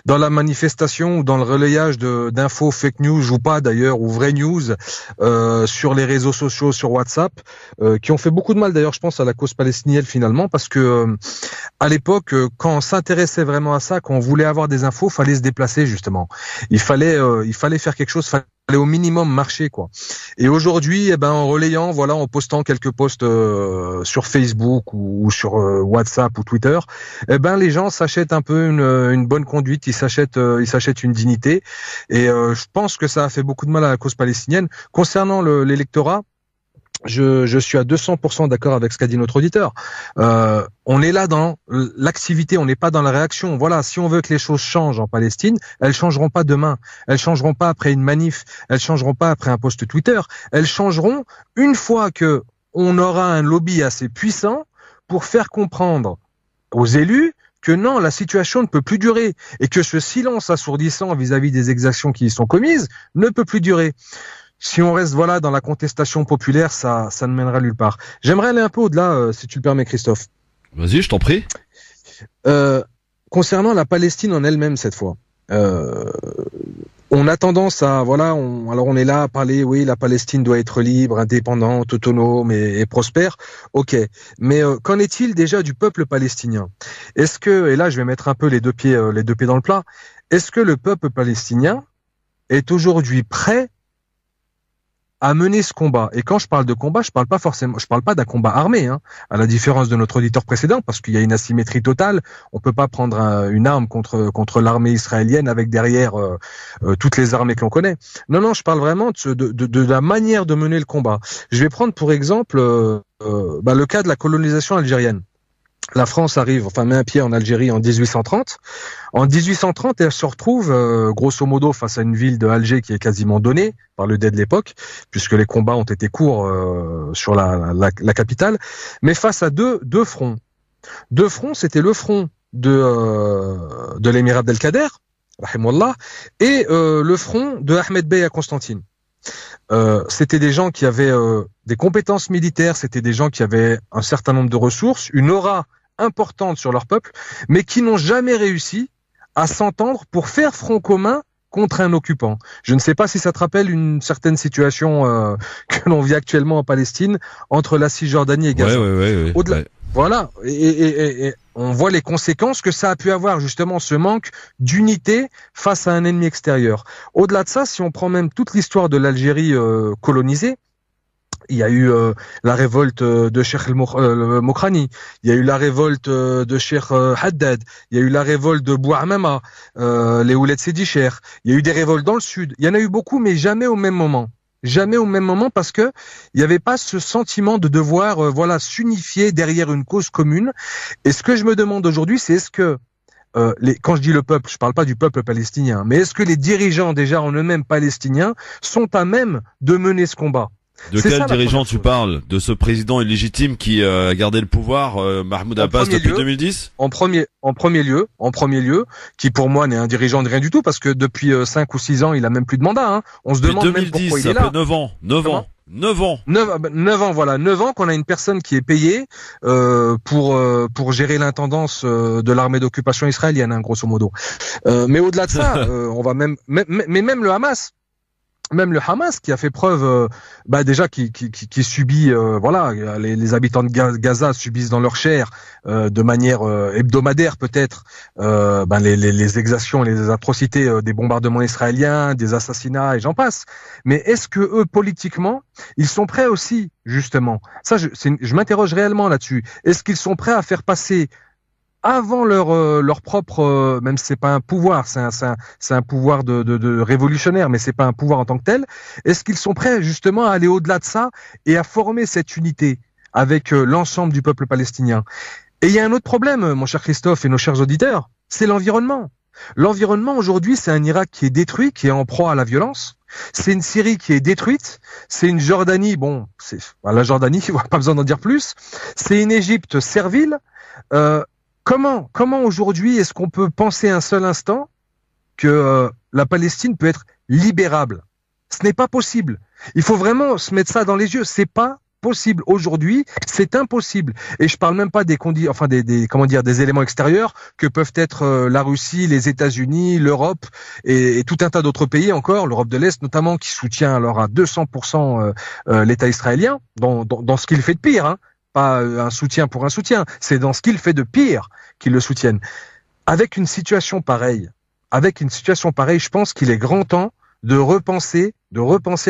dans la manifestation ou dans le relayage d'infos fake news ou pas d'ailleurs, ou vraies news sur les réseaux sociaux, sur WhatsApp, qui ont fait beaucoup de mal d'ailleurs, je pense, à la cause palestinienne finalement, parce que à l'époque, quand on s'intéressait vraiment à ça, quand on voulait avoir des infos, fallait se déplacer justement. Il fallait faire quelque chose. Fallait au minimum marcher, quoi. Et aujourd'hui, en relayant, en postant quelques posts sur Facebook ou sur WhatsApp ou Twitter, les gens s'achètent un peu une bonne conduite, ils s'achètent une dignité. Et je pense que ça a fait beaucoup de mal à la cause palestinienne. Concernant l'électorat, je suis à 200% d'accord avec ce qu'a dit notre auditeur. On est là dans l'activité, on n'est pas dans la réaction. Voilà, si on veut que les choses changent en Palestine, elles changeront pas demain, elles changeront pas après une manif, elles changeront pas après un post Twitter, elles changeront une fois que on aura un lobby assez puissant pour faire comprendre aux élus que non, la situation ne peut plus durer et que ce silence assourdissant vis-à-vis des exactions qui y sont commises ne peut plus durer. Si on reste dans la contestation populaire, ça ne mènera nulle part. J'aimerais aller un peu au-delà, si tu le permets, Christophe. Vas-y, je t'en prie. Concernant la Palestine en elle-même cette fois, on a tendance à on est là à parler, oui, la Palestine doit être libre, indépendante, autonome et prospère. Ok, mais qu'en est-il déjà du peuple palestinien? Est-ce que, et là je vais mettre un peu les deux pieds dans le plat, est-ce que le peuple palestinien est aujourd'hui prêt à mener ce combat? Et quand je parle de combat, je parle pas d'un combat armé, à la différence de notre auditeur précédent, parce qu'il y a une asymétrie totale. On peut pas prendre une arme contre l'armée israélienne avec derrière toutes les armées que l'on connaît. Non, je parle vraiment de la manière de mener le combat. Je vais prendre pour exemple le cas de la colonisation algérienne. La France met un pied en Algérie en 1830. En 1830, elle se retrouve, grosso modo, face à une ville de Alger qui est quasiment donnée par le dé de l'époque, puisque les combats ont été courts sur la capitale, mais face à deux fronts. Deux fronts, c'était le front de l'émirat Abdelkader, rahimahullah, et le front de Ahmed Bey à Constantine. C'était des gens qui avaient des compétences militaires, c'était des gens qui avaient un certain nombre de ressources, une aura importante sur leur peuple, mais qui n'ont jamais réussi à s'entendre pour faire front commun contre un occupant. Je ne sais pas si ça te rappelle une certaine situation que l'on vit actuellement en Palestine entre la Cisjordanie et Gaza. Ouais. Au-delà, voilà, et on voit les conséquences que ça a pu avoir, justement, ce manque d'unité face à un ennemi extérieur. Au-delà de ça, si on prend même toute l'histoire de l'Algérie colonisée, Il y a eu la révolte de Cheikh Mokrani, il y a eu la révolte de Cheikh Haddad, il y a eu la révolte de Bouhamama, les Ouled Sédicher, il y a eu des révoltes dans le sud. Il y en a eu beaucoup, mais jamais au même moment. Jamais au même moment parce que il n'y avait pas ce sentiment de devoir s'unifier derrière une cause commune. Et ce que je me demande aujourd'hui, c'est est-ce que quand je dis le peuple, je parle pas du peuple palestinien, mais est-ce que les dirigeants déjà en eux-mêmes palestiniens sont à même de mener ce combat? De quel dirigeant tu parles? De ce président illégitime qui a gardé le pouvoir, Mahmoud Abbas, depuis 2010? En premier lieu, qui pour moi n'est un dirigeant de rien du tout, parce que depuis 5 ou 6 ans, il a même plus de mandat. Hein. On se demande 2010, même pourquoi il est ça là. fait 9 ans. 9 ans. 9 ans. 9 ans qu'on a une personne qui est payée pour gérer l'intendance de l'armée d'occupation israélienne, hein, grosso modo. Mais au-delà de ça, on va même le Hamas. Même le Hamas qui a fait preuve, déjà qui subit, les habitants de Gaza subissent dans leur chair de manière hebdomadaire peut-être les exactions, les atrocités des bombardements israéliens, des assassinats et j'en passe. Mais est-ce que eux politiquement ils sont prêts aussi justement? Ça, je m'interroge réellement là-dessus. Est-ce qu'ils sont prêts à faire passer avant leur propre, même si c'est pas un pouvoir, c'est un pouvoir de révolutionnaire, mais c'est pas un pouvoir en tant que tel. Est-ce qu'ils sont prêts justement à aller au-delà de ça et à former cette unité avec l'ensemble du peuple palestinien? Et il y a un autre problème, mon cher Christophe et nos chers auditeurs, c'est l'environnement. L'environnement aujourd'hui, c'est un Irak qui est détruit, qui est en proie à la violence. C'est une Syrie qui est détruite. C'est une Jordanie, la Jordanie, pas besoin d'en dire plus. C'est une Égypte servile. Comment aujourd'hui est-ce qu'on peut penser un seul instant que la Palestine peut être libérable? Ce n'est pas possible. Il faut vraiment se mettre ça dans les yeux. C'est pas possible aujourd'hui. C'est impossible. Et je parle même pas des éléments extérieurs que peuvent être la Russie, les États-Unis, l'Europe et tout un tas d'autres pays encore, l'Europe de l'Est notamment, qui soutient alors à 200% l'État israélien dans ce qu'il fait de pire. Hein. Pas un soutien pour un soutien, c'est dans ce qu'il fait de pire qu'ils le soutiennent. Avec une situation pareille, je pense qu'il est grand temps de repenser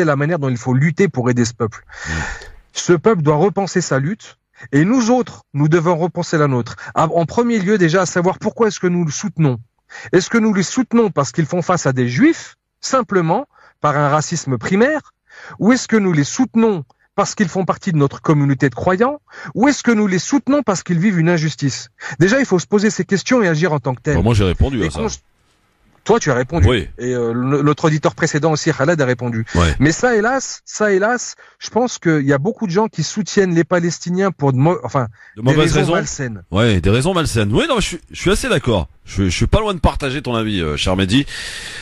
la manière dont il faut lutter pour aider ce peuple. Ce peuple doit repenser sa lutte, et nous autres, nous devons repenser la nôtre. En premier lieu, déjà, à savoir pourquoi est-ce que nous le soutenons. Est-ce que nous les soutenons parce qu'ils font face à des juifs, simplement, par un racisme primaire, ou est-ce que nous les soutenons parce qu'ils font partie de notre communauté de croyants, ou est-ce que nous les soutenons parce qu'ils vivent une injustice? Déjà, il faut se poser ces questions et agir en tant que tel. Moi, j'ai répondu à ça. Toi, tu as répondu. Oui. Et notre auditeur précédent aussi, Khaled, a répondu. Ouais. Mais ça, hélas, je pense qu'il y a beaucoup de gens qui soutiennent les Palestiniens pour de mauvaises raisons malsaines. Ouais, des raisons malsaines. Oui, non, je suis assez d'accord. Je suis pas loin de partager ton avis, cher Mehdi.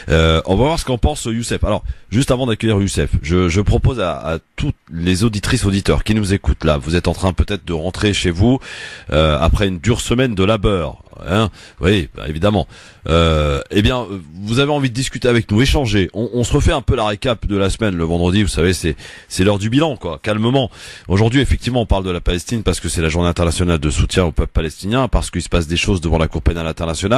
On va voir ce qu'en pense Youssef. Alors, juste avant d'accueillir Youssef, je propose à toutes les auditrices, auditeurs qui nous écoutent là, vous êtes en train peut-être de rentrer chez vous après une dure semaine de labeur. Hein, oui, bah, évidemment. Vous avez envie de discuter avec nous, échanger. On se refait un peu la récap de la semaine le vendredi. Vous savez, c'est l'heure du bilan, quoi. Calmement. Aujourd'hui, effectivement, on parle de la Palestine parce que c'est la journée internationale de soutien au peuple palestinien, parce qu'il se passe des choses devant la Cour pénale internationale.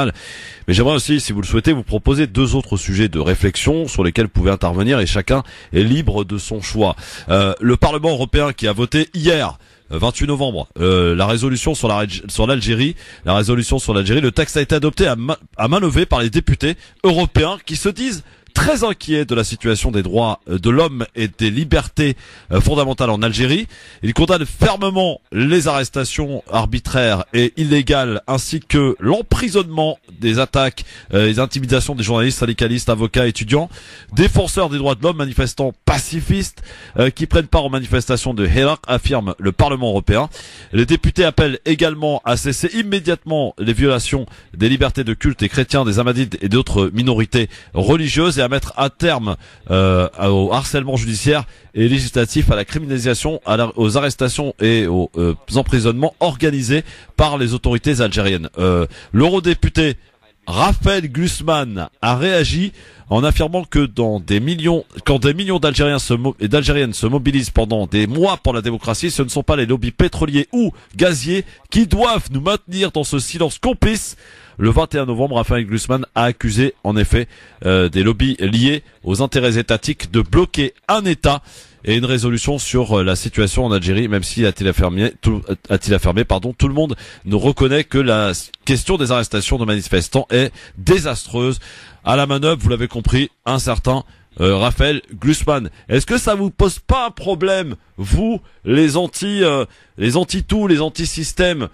Mais j'aimerais aussi, si vous le souhaitez, vous proposer 2 autres sujets de réflexion sur lesquels vous pouvez intervenir et chacun est libre de son choix. Le Parlement européen qui a voté hier, 28 novembre, la résolution sur l'Algérie, le texte a été adopté à main levée par les députés européens qui se disent très inquiets de la situation des droits de l'homme et des libertés fondamentales en Algérie. Il condamne fermement les arrestations arbitraires et illégales ainsi que l'emprisonnement, des attaques, les intimidations des journalistes, syndicalistes, avocats, étudiants, défenseurs des droits de l'homme, manifestants pacifistes qui prennent part aux manifestations de Hirak, affirme le Parlement européen. Les députés appellent également à cesser immédiatement les violations des libertés de culte des chrétiens, des Ahmadites et d'autres minorités religieuses et à mettre un terme au harcèlement judiciaire et législatif, à la criminalisation, aux arrestations et aux emprisonnements organisés par les autorités algériennes. L'eurodéputé Raphaël Glucksmann a réagi en affirmant que quand des millions d'Algériens et d'Algériennes se mobilisent pendant des mois pour la démocratie, ce ne sont pas les lobbies pétroliers ou gaziers qui doivent nous maintenir dans ce silence complice. Le 21 novembre, Raphaël Glucksmann a accusé en effet des lobbies liés aux intérêts étatiques de bloquer un État. et une résolution sur la situation en Algérie, même si a-t-il affirmé, tout le monde ne reconnaît que la question des arrestations de manifestants est désastreuse. À la manœuvre, vous l'avez compris, un certain Raphaël Glucksmann. Est-ce que ça vous pose pas un problème, vous, les anti-tout, les anti-systèmes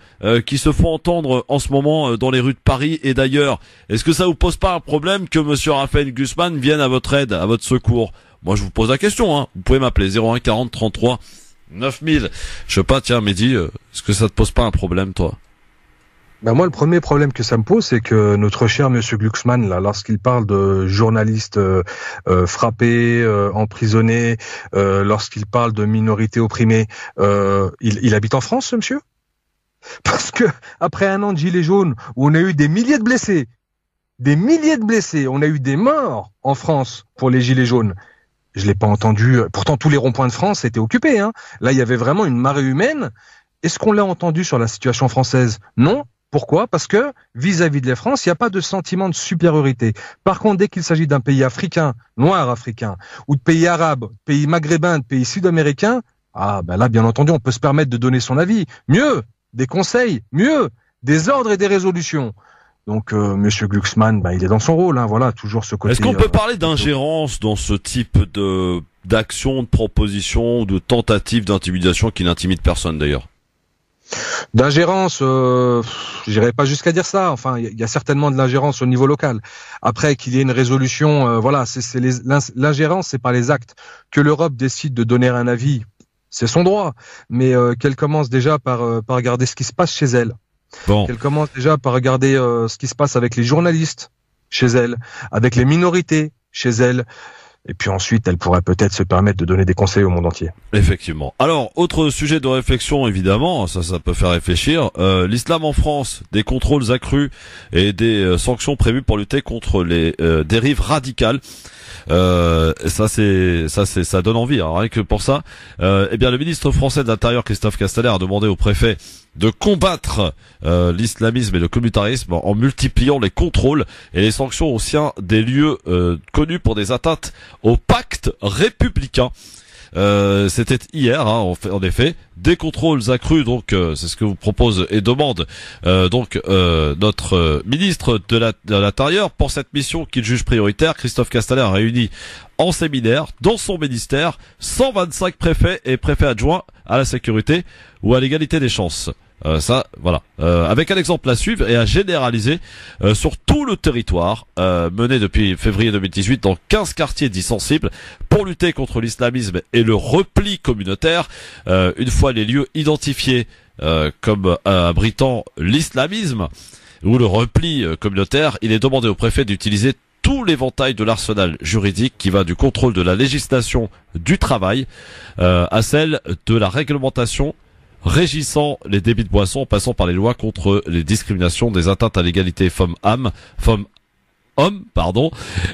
qui se font entendre en ce moment dans les rues de Paris et d'ailleurs? Est-ce que ça vous pose pas un problème que monsieur Raphaël Glucksmann vienne à votre aide, à votre secours? Moi, je vous pose la question, hein. Vous pouvez m'appeler 01 40 33 9000. Je sais pas, tiens, Mehdi, est-ce que ça te pose pas un problème, toi? Ben moi, le premier problème que ça me pose, c'est que notre cher monsieur Glucksmann, là, lorsqu'il parle de journalistes frappés, emprisonnés, lorsqu'il parle de minorités opprimées, il habite en France, ce monsieur? Parce que après un an de gilets jaunes, où on a eu des milliers de blessés, on a eu des morts en France pour les gilets jaunes. Je l'ai pas entendu. Pourtant, tous les ronds-points de France étaient occupés, hein. Là, il y avait vraiment une marée humaine. Est-ce qu'on l'a entendu sur la situation française? Non. Pourquoi? Parce que vis-à-vis de la France, il n'y a pas de sentiment de supériorité. Par contre, dès qu'il s'agit d'un pays africain, noir africain, ou de pays arabes, pays maghrébins, de pays sud-américains, ah ben là, bien entendu, on peut se permettre de donner son avis. Mieux, des conseils, mieux, des ordres et des résolutions. Donc, monsieur Glucksmann, ben, il est dans son rôle, hein, voilà, toujours ce côté. Est-ce qu'on peut parler d'ingérence dans ce type d'action, de proposition, de tentative d'intimidation qui n'intimide personne d'ailleurs? D'ingérence, j'irai pas jusqu'à dire ça. Enfin, il y a certainement de l'ingérence au niveau local. Après qu'il y ait une résolution, voilà, l'ingérence, c'est pas les actes. Que l'Europe décide de donner un avis, c'est son droit. Mais qu'elle commence déjà par regarder ce qui se passe chez elle. Bon. Qu'elle commence déjà par regarder ce qui se passe avec les journalistes chez elle, avec les minorités chez elle. Et puis ensuite, elle pourrait peut-être se permettre de donner des conseils au monde entier. Effectivement. Alors, autre sujet de réflexion, évidemment, ça peut faire réfléchir. L'islam en France, des contrôles accrus et des sanctions prévues pour lutter contre les dérives radicales. Ça donne envie, hein, rien que pour ça. Eh bien, le ministre français de l'Intérieur, Christophe Castaner, a demandé au préfet de combattre l'islamisme et le communautarisme en multipliant les contrôles et les sanctions au sein des lieux connus pour des atteintes au pacte républicain. C'était hier, hein, en effet, des contrôles accrus, donc c'est ce que vous propose et demande notre ministre de l'Intérieur pour cette mission qu'il juge prioritaire. Christophe Castaner a réuni en séminaire dans son ministère 125 préfets et préfets adjoints à la sécurité ou à l'égalité des chances. Avec un exemple à suivre et à généraliser sur tout le territoire, mené depuis février 2018 dans 15 quartiers dits sensibles pour lutter contre l'islamisme et le repli communautaire. Une fois les lieux identifiés comme abritant l'islamisme ou le repli communautaire, il est demandé au préfet d'utiliser tout l'éventail de l'arsenal juridique qui va du contrôle de la législation du travail à celle de la réglementation régissant les débits de boissons, passant par les lois contre les discriminations, des atteintes à l'égalité femmes-hommes,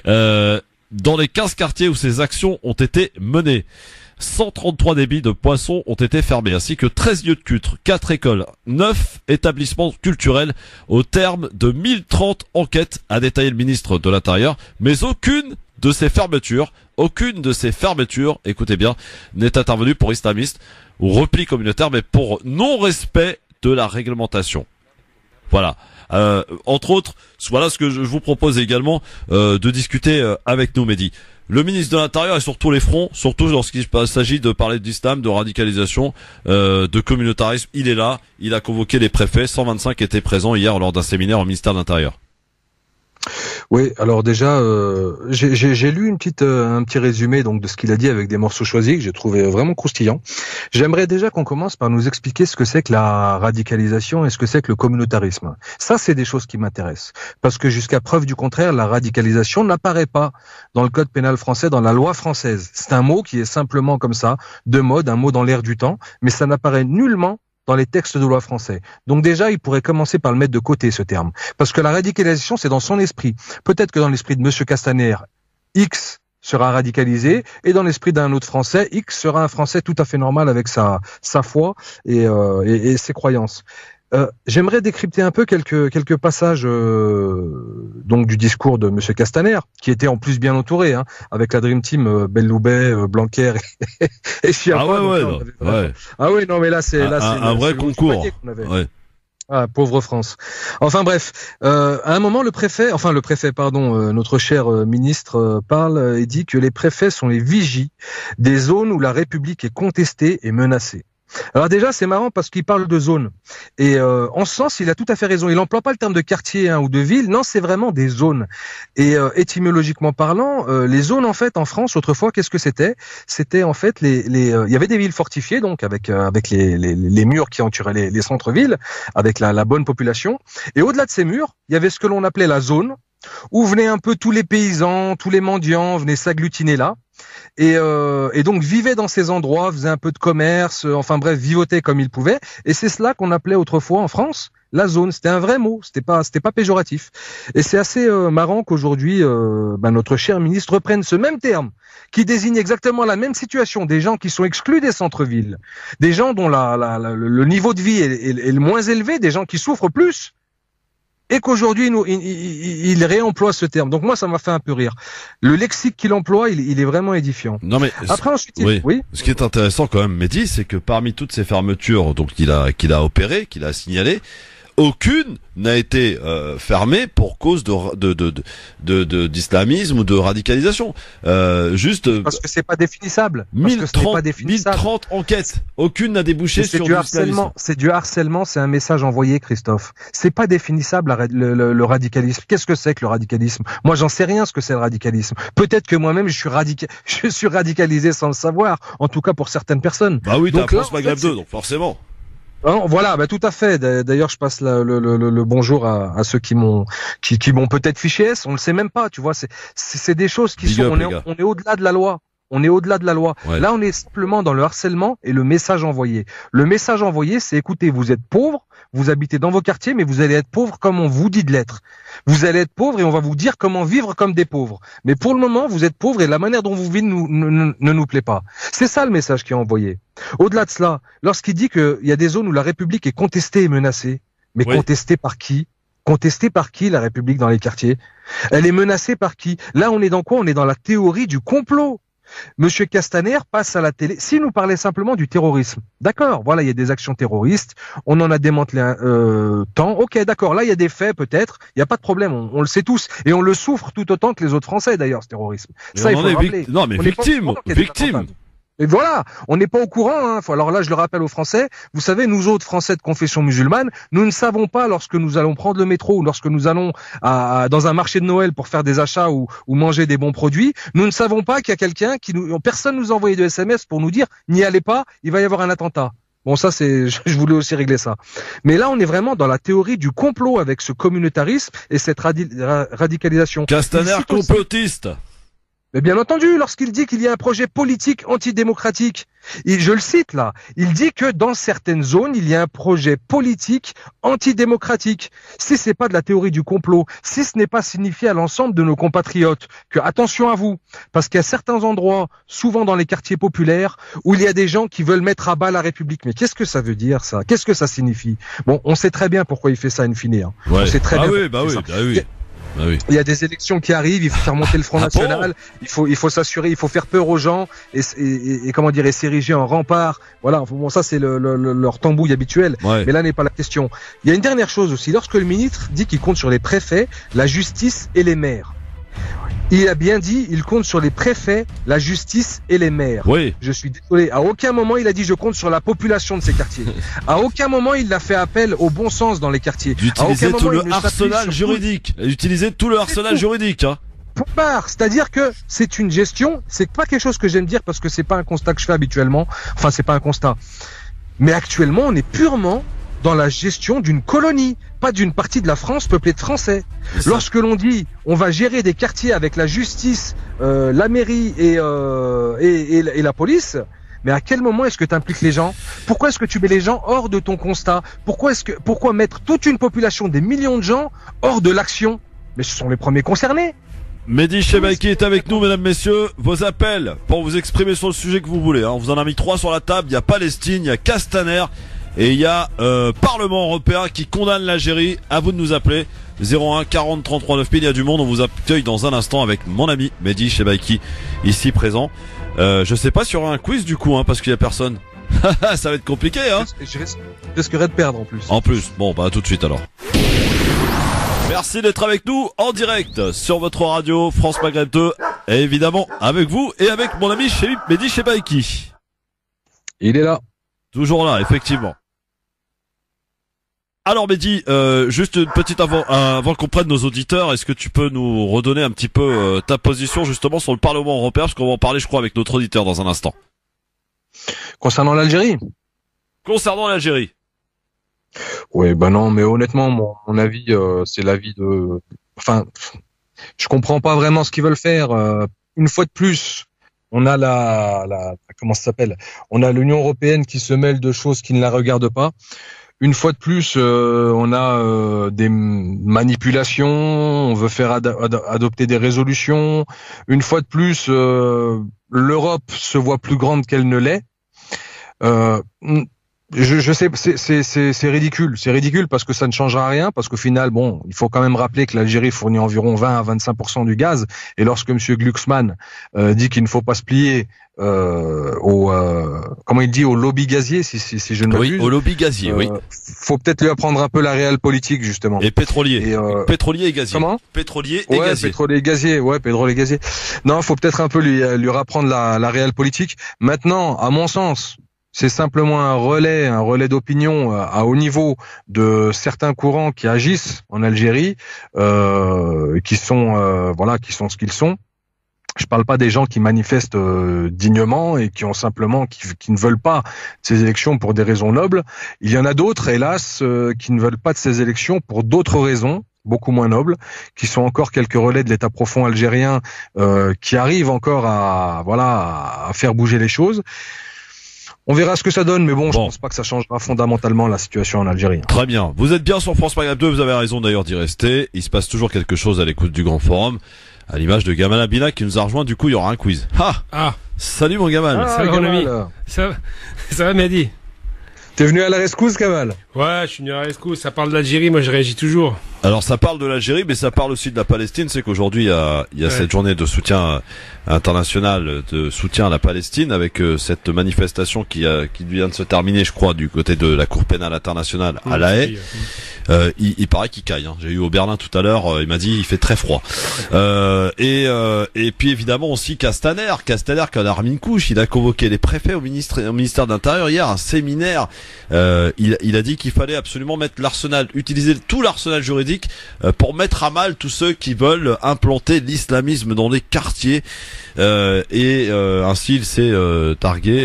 dans les 15 quartiers où ces actions ont été menées. 133 débits de boissons ont été fermés, ainsi que 13 lieux de culte, 4 écoles, 9 établissements culturels, au terme de 1030 enquêtes, a détaillé le ministre de l'Intérieur, mais aucune de ces fermetures, écoutez bien, n'est intervenue pour islamistes ou repli communautaire, mais pour non-respect de la réglementation. Voilà. Entre autres, voilà ce que je vous propose également de discuter avec nous, Mehdi. Le ministre de l'Intérieur est sur tous les fronts, surtout lorsqu'il s'agit de parler d'islam, de radicalisation, de communautarisme. Il est là, il a convoqué les préfets, 125 étaient présents hier lors d'un séminaire au ministère de l'Intérieur. Oui, alors déjà, j'ai lu un petit résumé donc de ce qu'il a dit avec des morceaux choisis que j'ai trouvé vraiment croustillant. J'aimerais déjà qu'on commence par nous expliquer ce que c'est que la radicalisation et ce que c'est que le communautarisme. Ça, c'est des choses qui m'intéressent. Parce que jusqu'à preuve du contraire, la radicalisation n'apparaît pas dans le code pénal français, dans la loi française. C'est un mot qui est simplement comme ça, de mode, un mot dans l'air du temps, mais ça n'apparaît nullement dans les textes de loi français. Donc déjà, il pourrait commencer par le mettre de côté, ce terme. Parce que la radicalisation, c'est dans son esprit. Peut-être que dans l'esprit de monsieur Castaner, X sera radicalisé, et dans l'esprit d'un autre Français, X sera un Français tout à fait normal avec sa foi et ses croyances. J'aimerais décrypter un peu quelques passages donc du discours de Monsieur Castaner, qui était en plus bien entouré, hein, avec la Dream Team, Belloubet, Blanquer et Chiappa. Ah ouais, non mais là c'est un vrai concours. Ouais. Ah, pauvre France. Enfin bref, à un moment le préfet, notre cher ministre parle et dit que les préfets sont les vigies des zones où la République est contestée et menacée. Alors déjà c'est marrant parce qu'il parle de zones et en ce sens il a tout à fait raison. Il emploie pas le terme de quartier ou de ville, non c'est vraiment des zones. Et étymologiquement parlant, les zones en fait en France autrefois qu'est-ce que c'était ? C'était en fait il y avait des villes fortifiées donc avec les murs qui entouraient les centres-villes avec la bonne population. Et au-delà de ces murs, il y avait ce que l'on appelait la zone où venaient un peu tous les paysans, tous les mendiants venaient s'agglutiner là. Et donc vivaient dans ces endroits, faisaient un peu de commerce, enfin bref, vivotaient comme ils pouvaient. Et c'est cela qu'on appelait autrefois en France la zone. C'était un vrai mot, c'était pas péjoratif. Et c'est assez marrant qu'aujourd'hui notre cher ministre reprenne ce même terme qui désigne exactement la même situation, des gens qui sont exclus des centres-villes, des gens dont le niveau de vie est le moins élevé, des gens qui souffrent plus. Et qu'aujourd'hui, il réemploie ce terme. Donc moi, ça m'a fait un peu rire. Le lexique qu'il emploie, il est vraiment édifiant. Non mais après ensuite, oui. Ce qui est intéressant quand même, Mehdi, c'est que parmi toutes ces fermetures, donc qu'il a opérées, qu'il a signalées, aucune n'a été fermée pour cause d'islamisme ou de radicalisation. Juste parce que c'est pas définissable. 1030 enquêtes, aucune n'a débouché sur du harcèlement. C'est du harcèlement, c'est un message envoyé, Christophe. C'est pas définissable le radicalisme. Qu'est-ce que c'est que le radicalisme ? Moi, j'en sais rien ce que c'est le radicalisme. Peut-être que moi-même je suis radicalisé sans le savoir. En tout cas pour certaines personnes. Bah oui, t'as un France Maghreb 2, donc forcément. Voilà, tout à fait. D'ailleurs, je passe le bonjour à ceux qui m'ont peut-être fiché S. On le sait même pas, tu vois. C'est des choses qui sont. On est au-delà de la loi. On est au-delà de la loi. Ouais. Là, on est simplement dans le harcèlement et le message envoyé. Le message envoyé, c'est écoutez, vous êtes pauvres, vous habitez dans vos quartiers, mais vous allez être pauvres comme on vous dit de l'être. Vous allez être pauvres et on va vous dire comment vivre comme des pauvres. Mais pour le moment, vous êtes pauvres et la manière dont vous vivez ne nous plaît pas. C'est ça le message qui est envoyé. Au-delà de cela, lorsqu'il dit qu'il y a des zones où la République est contestée et menacée, mais contestée par qui ? Contestée par qui, la République dans les quartiers ? Elle est menacée par qui ? Là, on est dans quoi ? On est dans la théorie du complot. Monsieur Castaner passe à la télé. S'il nous parlait simplement du terrorisme, d'accord, voilà, il y a des actions terroristes, on en a démantelé tant, ok, d'accord, là il y a des faits peut-être, il n'y a pas de problème, on le sait tous, et on le souffre tout autant que les autres Français d'ailleurs, ce terrorisme. Mais ça, il faut le rappeler. Non mais victime. Et voilà, on n'est pas au courant. Hein. Alors là, je le rappelle aux Français, vous savez, nous autres Français de confession musulmane, nous ne savons pas lorsque nous allons prendre le métro ou lorsque nous allons dans un marché de Noël pour faire des achats ou manger des bons produits, nous ne savons pas qu'il y a quelqu'un personne nous a envoyé de SMS pour nous dire n'y allez pas, il va y avoir un attentat. Bon, ça je voulais aussi régler ça. Mais là, on est vraiment dans la théorie du complot avec ce communautarisme et cette radicalisation. Castaner complotiste. Mais bien entendu, lorsqu'il dit qu'il y a un projet politique antidémocratique, je le cite là, il dit que dans certaines zones, il y a un projet politique antidémocratique. Si c'est pas de la théorie du complot, si ce n'est pas signifié à l'ensemble de nos compatriotes que attention à vous, parce qu'il y a certains endroits, souvent dans les quartiers populaires, où il y a des gens qui veulent mettre à bas la République. Mais qu'est-ce que ça veut dire ça ? Qu'est-ce que ça signifie ? Bon, on sait très bien pourquoi il fait ça in fine. Hein. Ouais. On sait très bien. Oui. Ah oui. Il y a des élections qui arrivent, il faut faire monter le Front National, il faut s'assurer, il faut faire peur aux gens et comment dire, et s'ériger en rempart. Voilà, bon, ça c'est leur tambouille habituel. Ouais. Mais là n'est pas la question. Il y a une dernière chose aussi, lorsque le ministre dit qu'il compte sur les préfets, la justice et les maires. Il a bien dit, il compte sur les préfets, la justice et les maires. Oui. Je suis désolé. À aucun moment il a dit je compte sur la population de ces quartiers. À aucun moment il n'a fait appel au bon sens dans les quartiers. D'utiliser tout le arsenal juridique. Utiliser tout le arsenal juridique, hein. Pour part, c'est-à-dire que c'est une gestion, c'est pas quelque chose que j'aime dire parce que c'est pas un constat que je fais habituellement. Enfin, c'est pas un constat. Mais actuellement, on est purement dans la gestion d'une colonie, pas d'une partie de la France peuplée de Français. Lorsque l'on dit on va gérer des quartiers avec la justice, la mairie et la police, mais à quel moment est-ce que tu impliques les gens ? Pourquoi est-ce que tu mets les gens hors de ton constat ? Pourquoi mettre toute une population, des millions de gens, hors de l'action ? Mais ce sont les premiers concernés. Mehdi Chebaki est avec nous, mesdames, messieurs. Vos appels pour vous exprimer sur le sujet que vous voulez. On vous en a mis 3 sur la table. Il y a Palestine, il y a Castaner. Et il y a Parlement européen qui condamne l'Algérie. À vous de nous appeler 01 40 33 9000. Il y a du monde. On vous accueille dans un instant avec mon ami Mehdi Chebaiki ici présent. Je sais pas s'il y aura un quiz du coup, hein, parce qu'il y a personne. Ça va être compliqué, hein. Je risquerais de perdre en plus. En plus, bon bah tout de suite alors. Merci d'être avec nous en direct sur votre radio France Maghreb 2 et évidemment avec vous et avec mon ami Mehdi Chebaiki. Il est là. Toujours là, effectivement. Alors Mehdi, juste une petite avant qu'on prenne nos auditeurs, est-ce que tu peux nous redonner un petit peu ta position justement sur le Parlement européen, parce qu'on va en parler je crois avec notre auditeur dans un instant. Concernant l'Algérie. Concernant l'Algérie. Oui, ben non, mais honnêtement, mon avis, c'est l'avis de... Enfin, je comprends pas vraiment ce qu'ils veulent faire. Une fois de plus, on a comment ça s'appelle ? On a l'Union européenne qui se mêle de choses qui ne la regardent pas. Une fois de plus, on a des manipulations, on veut faire adopter des résolutions. Une fois de plus, l'Europe se voit plus grande qu'elle ne l'est. Je sais, c'est ridicule. C'est ridicule parce que ça ne changera rien, parce qu'au final, bon, il faut quand même rappeler que l'Algérie fournit environ 20 à 25% du gaz. Et lorsque M. Glucksmann dit qu'il ne faut pas se plier comment il dit, au lobby gazier, si je ne m'abuse. Oui, au lobby gazier, oui. Faut peut-être lui apprendre un peu la réelle politique, justement. Et pétrolier. Pétrolier et gazier. Comment? Pétrolier et gazier. Pétrolier et gazier. Ouais, pétrolier et gazier. Non, faut peut-être un peu lui rapprendre la réelle politique. Maintenant, à mon sens, c'est simplement un relais d'opinion à haut niveau de certains courants qui agissent en Algérie, qui sont ce qu'ils sont. Je parle pas des gens qui manifestent dignement et qui ont simplement qui ne veulent pas ces élections pour des raisons nobles. Il y en a d'autres, hélas, qui ne veulent pas de ces élections pour d'autres raisons, beaucoup moins nobles, qui sont encore quelques relais de l'État profond algérien, qui arrivent encore à faire bouger les choses. On verra ce que ça donne, mais bon, je pense pas que ça changera fondamentalement la situation en Algérie. Très bien. Vous êtes bien sur France Maghreb 2, vous avez raison d'ailleurs d'y rester. Il se passe toujours quelque chose à l'écoute du Grand Forum. À l'image de Gamal Abina qui nous a rejoint, du coup il y aura un quiz. Salut mon Gamal. Salut mon ami. Ça va Mehdi? T'es venu à la rescousse, Gamal? Ouais, je suis venu à la rescousse. Ça parle de l'Algérie, moi je réagis toujours. Alors ça parle de l'Algérie, mais ça parle aussi de la Palestine. C'est qu'aujourd'hui il y a cette journée de soutien international, de soutien à la Palestine, avec cette manifestation qui vient de se terminer, je crois, du côté de la Cour pénale internationale à La Haye. Il paraît qu'il caille. J'ai eu au Berlin tout à l'heure. Il m'a dit il fait très froid. Et puis évidemment aussi Castaner qui en a remis une couche. Il a convoqué les préfets au ministère de l'Intérieur hier, un séminaire. Il a dit qu'il fallait absolument utiliser tout l'arsenal juridique pour mettre à mal tous ceux qui veulent implanter l'islamisme dans les quartiers. Ainsi il s'est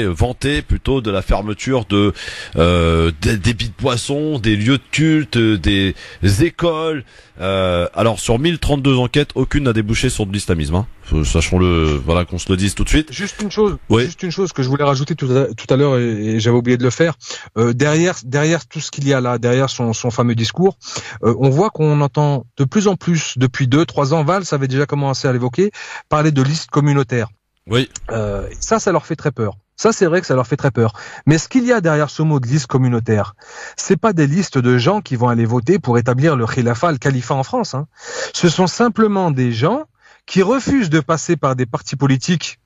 vanté plutôt de la fermeture des débits de boissons, des lieux de culte, des écoles. Alors sur 1032 enquêtes, aucune n'a débouché sur de l'islamisme. Sachons-le, voilà, qu'on se le dise tout de suite. Juste une chose que je voulais rajouter tout à l'heure et j'avais oublié de le faire. Derrière tout ce qu'il y a là, derrière son fameux discours, on voit qu'on entend de plus en plus depuis 2-3 ans. Valls avait déjà commencé à l'évoquer, parler de listes communautaires. Oui. Ça leur fait très peur. Ça, c'est vrai que ça leur fait très peur. Mais ce qu'il y a derrière ce mot de liste communautaire, c'est pas des listes de gens qui vont aller voter pour établir le khilafa, le califat en France. Ce sont simplement des gens qui refusent de passer par des partis politiques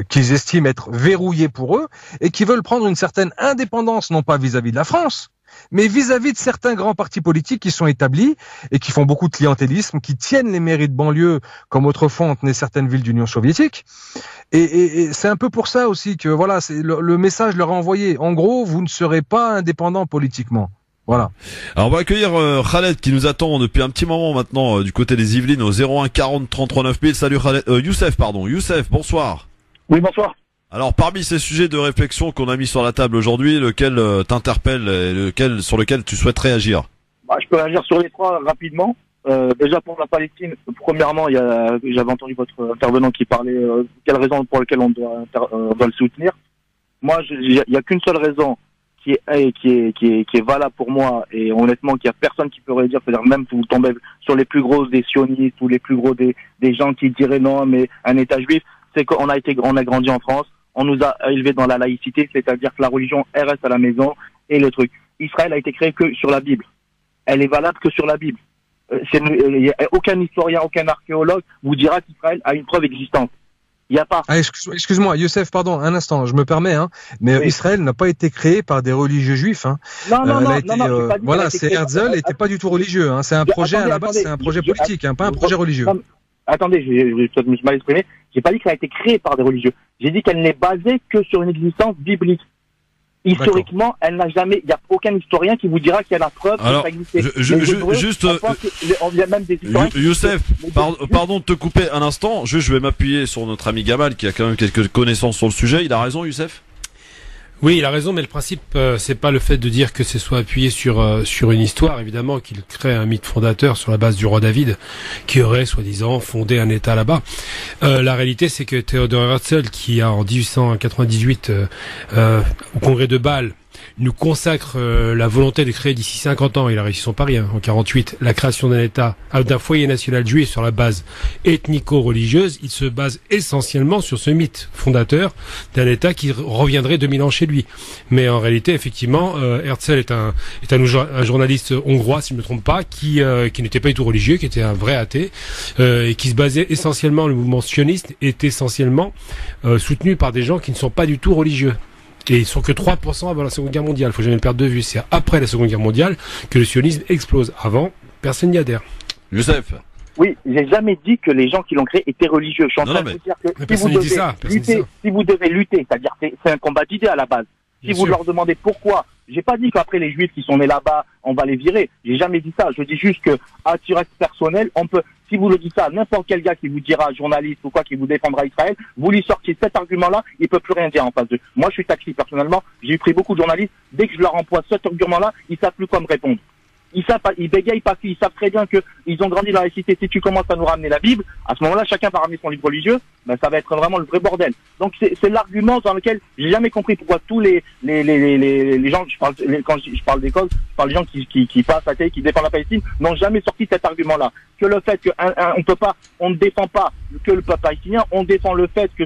qu'ils estiment être verrouillés pour eux et qui veulent prendre une certaine indépendance, non pas vis-à-vis de la France, mais vis-à-vis de certains grands partis politiques qui sont établis et qui font beaucoup de clientélisme, qui tiennent les mairies de banlieue comme autrefois ont tenu certaines villes d'Union soviétique. Et c'est un peu pour ça aussi que voilà, c'est le message leur est envoyé. En gros, vous ne serez pas indépendant politiquement. Voilà. Alors on va accueillir Khaled qui nous attend depuis un petit moment maintenant du côté des Yvelines au 01 40 33 9000. Salut Khaled. Youssef, bonsoir. Oui, bonsoir. Alors parmi ces sujets de réflexion qu'on a mis sur la table aujourd'hui, lequel t'interpelle et sur lequel tu souhaites réagir? Je peux réagir sur les trois rapidement. Déjà pour la Palestine, premièrement, j'avais entendu votre intervenant qui parlait quelle raison pour laquelle on doit le soutenir. Moi, il y a qu'une seule raison qui est valable pour moi et honnêtement qu'il y a personne qui pourrait dire, c'est-à-dire même si vous tombez sur les plus gros des sionistes ou les plus gros des gens qui diraient non mais un État juif, c'est qu'on a grandi en France, on nous a élevés dans la laïcité, c'est-à-dire que la religion elle reste à la maison Et le truc, Israël a été créé que sur la Bible. Elle est valable que sur la Bible. Aucun historien, aucun archéologue vous dira qu'Israël a une preuve existante. Il n'y a pas. Ah, excuse-moi, Youssef, pardon, un instant, je me permets, hein, mais oui. Israël n'a pas été créé par des religieux juifs, hein. Non, voilà, c'est Herzl n'était pas du tout religieux, hein. C'est un projet, à la base, c'est un projet politique, hein, pas un projet religieux. Non, attendez, je me suis mal exprimé. J'ai pas dit qu'elle a été créée par des religieux. J'ai dit qu'elle n'est basée que sur une existence biblique. Historiquement, elle n'a jamais, il n'y a aucun historien qui vous dira qu'il y a la preuve que ça existait. Juste, Youssef, pardon de te couper un instant, je vais m'appuyer sur notre ami Gamal qui a quand même quelques connaissances sur le sujet. Il a raison, Youssef? Oui, il a raison, mais le principe, c'est pas le fait de dire que ce soit appuyé sur une histoire, évidemment, qu'il crée un mythe fondateur sur la base du roi David, qui aurait, soi-disant, fondé un État là-bas. La réalité, c'est que Theodor Herzl, qui a en 1898, au congrès de Bâle, nous consacre la volonté de créer d'ici 50 ans, il a réussi son pari, hein, en 48, la création d'un État, d'un foyer national juif sur la base ethnico-religieuse. Il se base essentiellement sur ce mythe fondateur d'un État qui reviendrait 2000 ans chez lui. Mais en réalité, effectivement, Herzl est un journaliste hongrois, si je ne me trompe pas, qui n'était pas du tout religieux, qui était un vrai athée, et qui se basait essentiellement, le mouvement sioniste est essentiellement soutenu par des gens qui ne sont pas du tout religieux. Et ils sont que 3% avant la Seconde Guerre mondiale. Faut jamais le perdre de vue. C'est après la Seconde Guerre mondiale que le sionisme explose. Avant, personne n'y adhère. Youssef. Oui, j'ai jamais dit que les gens qui l'ont créé étaient religieux. Je suis en train de vous dire que si vous devez lutter, c'est-à-dire c'est un combat d'idées à la base. Si vous leur demandez pourquoi, j'ai pas dit qu'après les Juifs qui sont nés là-bas, on va les virer. J'ai jamais dit ça. Je dis juste que, à titre personnel, on peut, si vous le dites ça, n'importe quel gars qui vous dira, journaliste ou quoi, qui vous défendra Israël, vous lui sortez cet argument-là, il peut plus rien dire en face d'eux. Moi, je suis taxi, personnellement. J'ai pris beaucoup de journalistes. Dès que je leur envoie cet argument-là, ils savent plus quoi me répondre. Ils savent pas, ils bégayent parce qu'ils savent très bien que ils ont grandi dans la cité. Si tu commences à nous ramener la Bible, à ce moment-là, chacun va ramener son livre religieux, ben, ça va être vraiment le vrai bordel. Donc, c'est l'argument dans lequel j'ai jamais compris pourquoi tous les gens, quand je parle des causes, je parle des gens qui passent à télé, qui défendent la Palestine, n'ont jamais sorti cet argument-là. Que le fait que, on ne défend pas que le peuple palestinien, on défend le fait que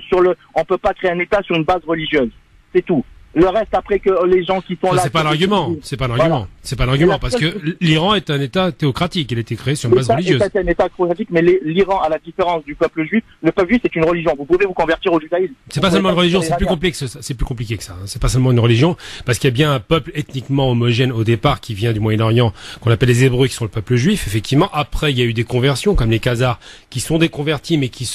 on peut pas créer un État sur une base religieuse. C'est tout. Le reste, après que les gens qui sont là... C'est pas l'argument. C'est pas l'argument. Voilà. C'est pas l'argument. Parce que l'Iran est un État théocratique. Il a été créé sur une base religieuse. C'est un État théocratique, mais l'Iran, à la différence du peuple juif, le peuple juif, c'est une religion. Vous pouvez vous convertir au judaïsme. C'est pas seulement une religion, c'est plus complexe que ça. C'est plus compliqué que ça. C'est pas seulement une religion, parce qu'il y a bien un peuple ethniquement homogène au départ qui vient du Moyen-Orient, qu'on appelle les Hébreux, qui sont le peuple juif. Effectivement, après, il y a eu des conversions, comme les Khazars, qui sont des convertis, mais qui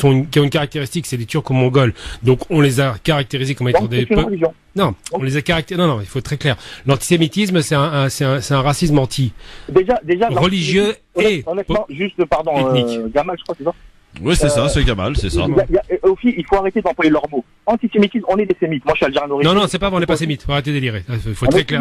ont une caractéristique, c'est les Turcs ou Mongols. Donc, on les a caractérisés comme étant des peuples. Non, on les a caractérisés. Non, il faut être très clair. L'antisémitisme, c'est un racisme déjà religieux et honnêtement, juste pardon, Gamal, je crois, c'est ça. Oui, c'est ça, c'est Gamal, c'est ça. Il faut arrêter d'employer leurs mots. Antisémitisme, on est des sémites. Moi, je suis algérien d'origine. Non, c'est pas vrai, on n'est pas sémites. Faut arrêter de délirer. Faut être très clair.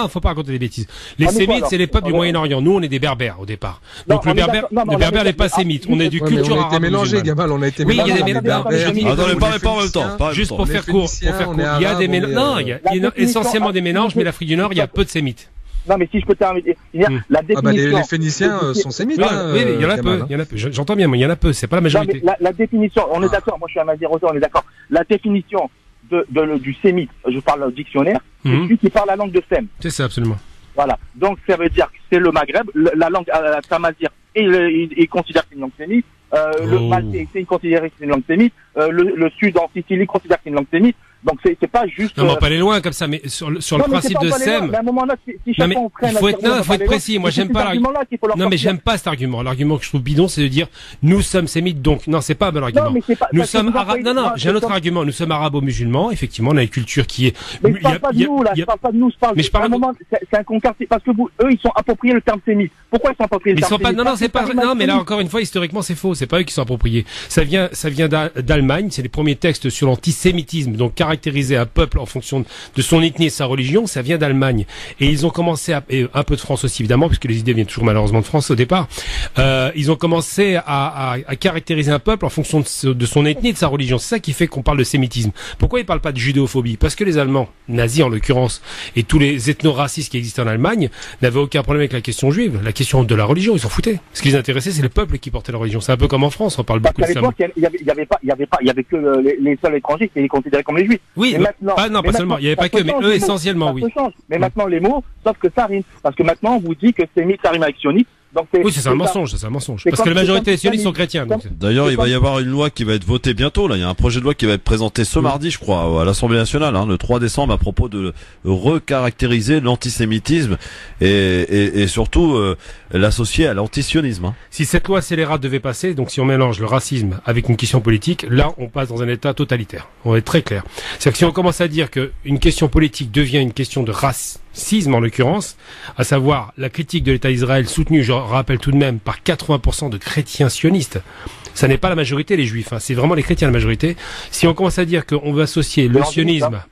Faut pas raconter des bêtises. Les sémites, c'est les peuples du Moyen-Orient. Nous, on est des berbères au départ. Donc le berbère n'est pas sémite. On est du culture arabe. On a été mélangés, Gamal, on a été mélangés. Oui, il y a des mélanges. Attendez, parlez pas en même temps. Juste pour faire court. Il y a des mélanges. Non, il y a essentiellement des mélanges, mais l'Afrique du Nord, il y a peu de sémites. Non, mais si je peux terminer, la définition. Les Phéniciens sont sémites. Oui, il y en a peu. J'entends bien, mais il y en a peu. C'est pas la majorité. La définition, on est d'accord. Moi, je suis un Mazérosé, on est d'accord. La définition du sémite, je parle au dictionnaire, c'est celui qui parle la langue de Sem. C'est ça, absolument. Voilà. Donc, ça veut dire que c'est le Maghreb, la langue tamazir, il considère que c'est une langue sémite. Le maltais, il considère que c'est une langue sémite. Le sud en Sicile, il considère que c'est une langue sémite. Donc c'est pas juste. Non, on va pas aller loin comme ça, mais sur le principe de Sem. Il faut être précis. Moi, j'aime pas l'argument. Non, mais j'aime pas cet argument. L'argument que je trouve bidon, c'est de dire nous sommes sémites, donc non, c'est pas un bon argument. Nous sommes arabes. Non, j'ai un autre argument. Nous sommes arabo-musulmans. Effectivement, on a une culture qui est. Mais je parle pas de nous là. Je parle pas de nous. Mais je parle. C'est un concert. Parce que eux, ils sont appropriés le terme sémite. Pourquoi ils sont appropriés le terme sémite? Non, c'est pas. Non, mais là encore une fois, historiquement, c'est faux. C'est pas eux qui sont appropriés. Ça vient d'Allemagne. C'est les premiers textes sur l'antisémitisme, donc caractériser un peuple en fonction de son ethnie et sa religion, ça vient d'Allemagne. Et ils ont commencé et un peu de France aussi évidemment, puisque les idées viennent toujours malheureusement de France au départ. Ils ont commencé à caractériser un peuple en fonction de son ethnie et de sa religion. C'est ça qui fait qu'on parle de sémitisme. Pourquoi ils parlent pas de judéophobie? Parce que les Allemands, nazis en l'occurrence, et tous les ethno-racistes qui existaient en Allemagne, n'avaient aucun problème avec la question juive, la question de la religion, ils s'en foutaient. Ce qui les intéressait, c'est le peuple qui portait la religion. C'est un peu comme en France, on parle beaucoup de ça. Il y avait que les seuls étrangers qui étaient considérés comme les juifs. Oui, mais maintenant, pas seulement, il n'y avait pas que, mais eux essentiellement, oui. Mais maintenant les mots, sauf que ça rime. Parce que maintenant on vous dit que sémite, ça rime avec sioniste. Donc oui, c'est un mensonge, Parce que la majorité des sionistes sont chrétiens. D'ailleurs, il va y avoir une loi qui va être votée bientôt. Là, il y a un projet de loi qui va être présenté ce mardi, je crois, à l'Assemblée nationale, le 3 décembre, à propos de recaractériser l'antisémitisme et surtout l'associer à l'antisionisme. Si cette loi scélérate devait passer, donc si on mélange le racisme avec une question politique, là, on passe dans un état totalitaire. On va être très clair. C'est-à-dire que si on commence à dire qu'une question politique devient une question de racisme, en l'occurrence, à savoir la critique de l'État d'Israël soutenue, je rappelle tout de même, par 80% de chrétiens sionistes. Ça n'est pas la majorité, les juifs, c'est vraiment les chrétiens la majorité. Si on commence à dire qu'on veut associer le sionisme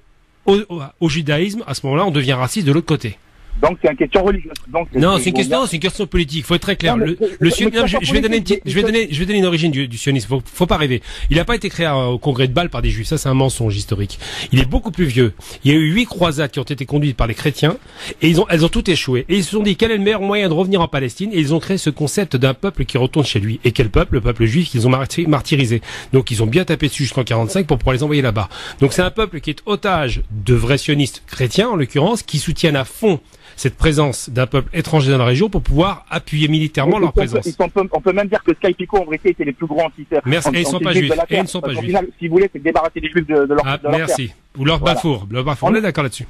au judaïsme, à ce moment-là, on devient raciste de l'autre côté. Donc c'est une question religieuse. Non, c'est une question politique. Il faut être très clair. Je vais donner une origine du sionisme. Faut pas rêver. Il n'a pas été créé au congrès de Bâle par des juifs. Ça, c'est un mensonge historique. Il est beaucoup plus vieux. Il y a eu 8 croisades qui ont été conduites par les chrétiens et elles ont toutes échoué. Et ils se sont dit quel est le meilleur moyen de revenir en Palestine et ils ont créé ce concept d'un peuple qui retourne chez lui. Et quel peuple? Le peuple juif qu'ils ont martyrisé. Donc ils ont bien tapé dessus jusqu'en 45 pour pouvoir les envoyer là-bas. Donc c'est un peuple qui est otage de vrais sionistes chrétiens en l'occurrence qui soutiennent à fond cette présence d'un peuple étranger dans la région pour pouvoir appuyer militairement leur présence. On peut même dire que Sky et Pico en vérité étaient les plus grands antisémites. Merci. Et ils sont pas juifs. Et ils ne sont pas juifs. Si vous voulez, c'est débarrasser les juifs de leur merci. terre. Ou leur Balfour. On est d'accord là-dessus.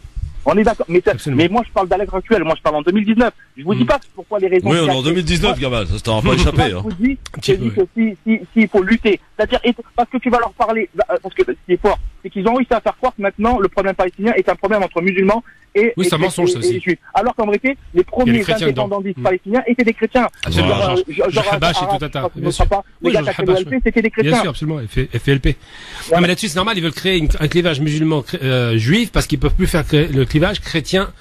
On est d'accord, mais moi je parle d'à l'heure actuelle, moi je parle en 2019. Je vous dis pas pourquoi les raisons. Oui, on est en 2019, Gamal, ça t'aura pas échappé. Je vous dis que s'il faut lutter, c'est-à-dire parce que tu vas leur parler, parce que ce qui est fort, c'est qu'ils ont réussi à faire croire que maintenant le problème palestinien est un problème entre musulmans et oui, c'est un mensonge ça aussi. Juifs. Alors qu'en vérité, les premiers indépendantistes palestiniens étaient des chrétiens. Absolument. Habash et tout un tas. Bien sûr. Oui, c'était des chrétiens. Bien sûr, absolument. FLP. Non, mais là-dessus, c'est normal, ils veulent créer un clivage musulman juif parce qu'ils peuvent plus faire le clivage chrétien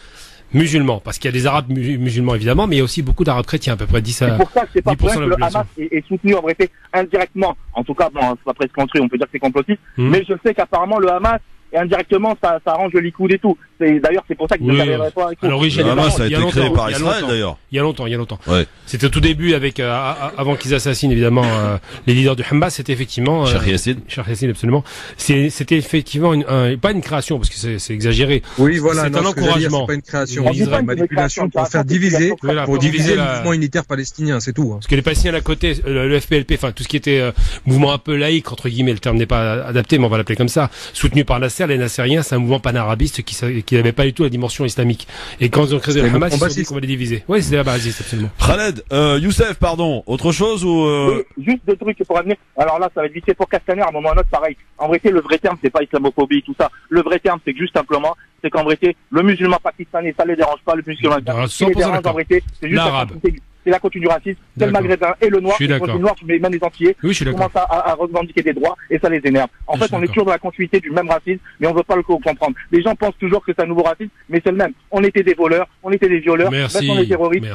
musulman, parce qu'il y a des arabes musulmans évidemment, mais il y a aussi beaucoup d'arabes chrétiens, à peu près 10 à 10% de la population. C'est pour ça que c'est pas vrai que le Hamas est soutenu en vérité indirectement. En tout cas, bon, c'est pas presque construit, on peut dire que c'est complotiste, mais je sais qu'apparemment le Hamas et indirectement ça arrange le Likoud et tout. D'ailleurs c'est pour ça qu'ils ne travailleraient pas avec tout. À l'origine, le Hamas a été créé par Israël d'ailleurs. Il y a longtemps. Ouais. C'était au tout début avec avant qu'ils assassinent évidemment les leaders du Hamas, c'était effectivement Cheikh Yassine, absolument. C'était effectivement pas une création parce que c'est exagéré. Oui, voilà, c'est un encouragement. C'est pas une création, c'est une manipulation pour faire diviser, pour diviser le mouvement unitaire palestinien, c'est tout. Parce que les Palestiniens à côté, le FPLP, enfin tout ce qui était mouvement un peu laïque entre guillemets, le terme n'est pas adapté, mais on va l'appeler comme ça, soutenu par Nasser, les Nassériens, c'est un mouvement panarabiste qui n'avait pas du tout la dimension islamique. Et quand ils ont créé le Hamas, ils se sont dit qu'on va les diviser. Oui, c'était la base, absolument. Khaled, Youssef, pardon, autre chose ou oui, juste deux trucs pour amener. Alors là, ça va être vite fait pour Castaner, à un moment ou à un autre, pareil. En vérité, le vrai terme, c'est pas islamophobie, tout ça. Le vrai terme, c'est que juste simplement, c'est qu'en vérité, le musulman pakistanais, ça les dérange pas, le musulman ce qui les dérange, en vérité, c'est juste c'est la continue du racisme, c'est le maghrébin et le noir, mais même les Antillais, commencent à revendiquer des droits et ça les énerve. En fait, on est toujours dans la continuité du même racisme, mais on veut pas le comprendre. Les gens pensent toujours que c'est un nouveau racisme, mais c'est le même. On était des voleurs, on était des violeurs, maintenant on est terroristes,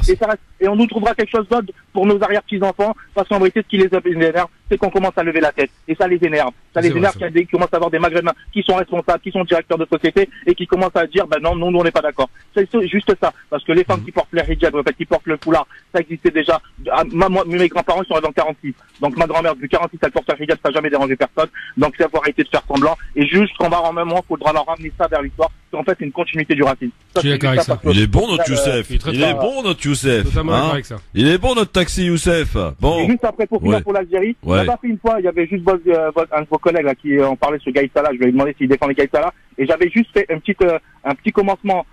et on nous trouvera quelque chose d'autre pour nos arrière-petits-enfants, parce qu'en vérité, ce qui les énerve, c'est qu'on commence à lever la tête, et ça les énerve. Ça les énerve qu'ils commencent à avoir des maghrébins qui sont responsables, qui sont directeurs de société, et qui commencent à dire, non, nous on n'est pas d'accord. C'est juste ça, parce que les femmes qui portent les hijab, qui portent le foulard, ça existait déjà. Mes grands-parents sont arrivés en 46. Donc ma grand-mère, depuis 46, elle porte un hijab, ça n'a jamais dérangé personne. Donc c'est avoir arrêté de faire semblant. Et juste qu'on va en même moment, il faudra leur ramener ça vers l'histoire. En fait, c'est une continuité du racisme. Je suis d'accord avec ça. Il est bon notre Youssef. Il est bon notre Youssef. Il est bon notre taxi Youssef. Bon. Et juste après, pour finir pour l'Algérie, on a pas fait une fois, il y avait juste un de vos collègues là, qui en parlait sur Gaïd Salah. Je lui ai demandé s'il défendait Gaïd Salah. Et j'avais juste fait un petit commencement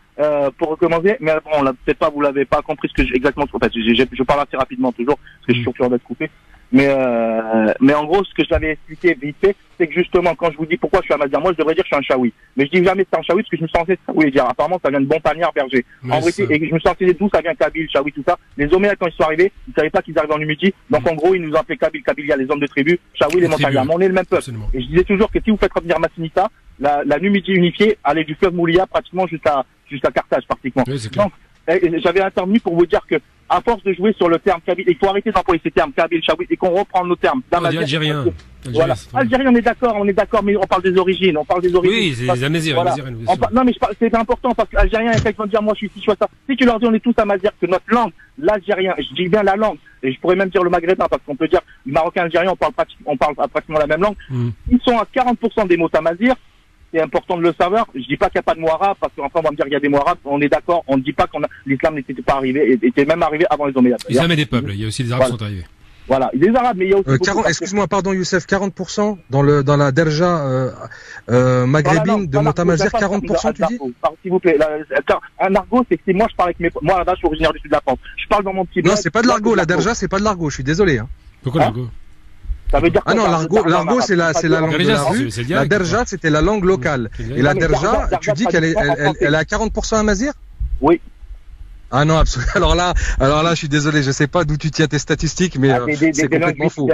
pour recommencer, mais bon, peut-être pas, vous l'avez pas compris ce que exactement. En fait, je parle assez rapidement toujours, parce que je suis sûr d'être coupé. Mais en gros, ce que je l'avais expliqué vite fait, c'est que justement, quand je vous dis pourquoi je suis Ahmadiyya, moi je devrais dire que je suis un Chaoui. Mais je dis jamais que c'est un Chaoui parce que je me suis censé Chaoui dire. Apparemment, ça vient de Bontagnard Berger. En vérité, et je me suis censé d'où ça vient Kabyle, Chaoui, tout ça. Les Omeyyades, quand ils sont arrivés, ils savaient pas qu'ils arrivaient en Numidie. Donc en gros, ils nous appelaient Kabylia, les hommes de tribu, Chaoui, les Montagnards. Mais on est le même peuple. Et je disais toujours que si vous faites revenir Massinissa, la Numidie unifiée allait du fleuve Moulia pratiquement jusqu'à Carthage, pratiquement. Donc, j'avais intervenu pour vous dire que, à force de jouer sur le terme Kabyle, il faut arrêter d'employer ces termes Kabyle, Chaoui, et qu'on reprend nos termes. Algérien. Voilà. Algérien, on est d'accord, mais on parle des origines, Oui, c'est les Amazirs, non, mais c'est important, parce que l'Algérien, il y a quelqu'un qui va dire, moi, je suis ci, je suis ça. Si tu leur dis, on est tous Amazirs, que notre langue, l'Algérien, je dis bien la langue, et je pourrais même dire le maghrébin, parce qu'on peut dire, le marocain, algérien, on parle pratiquement la même langue. Ils sont à 40% des mots Amazirs. c'est important de le savoir. Je dis pas qu'il n'y a pas de mots arabes, parce qu'enfin on va me dire qu'il y a des mots arabes. On est d'accord. On ne dit pas l'islam n'était pas arrivé, était même arrivé avant les Omeyyades. L'islam est des peuples. Il y a aussi des arabes qui sont arrivés. Voilà, des arabes, mais il y a aussi. Excuse-moi, pardon, Youssef, 40% dans la derja maghrébine de Montamazir, 40%, tu dis? S'il vous plaît, un argot, c'est que moi je parle avec moi là-bas, je suis originaire du sud de la France. Je parle dans mon petit. Non, c'est pas de l'argot. La derja, c'est pas de l'argot. Je suis désolé. Hein. Pourquoi l'argot? Ça veut dire ah non, l'argot c'est la langue de la rue. La derja, c'était la langue locale. Et la derja, tu dis qu'elle est à 40% amazir? Oui. Ah non, absolument. Alors là, je suis désolé, je sais pas d'où tu tiens tes statistiques, mais c'est complètement faux.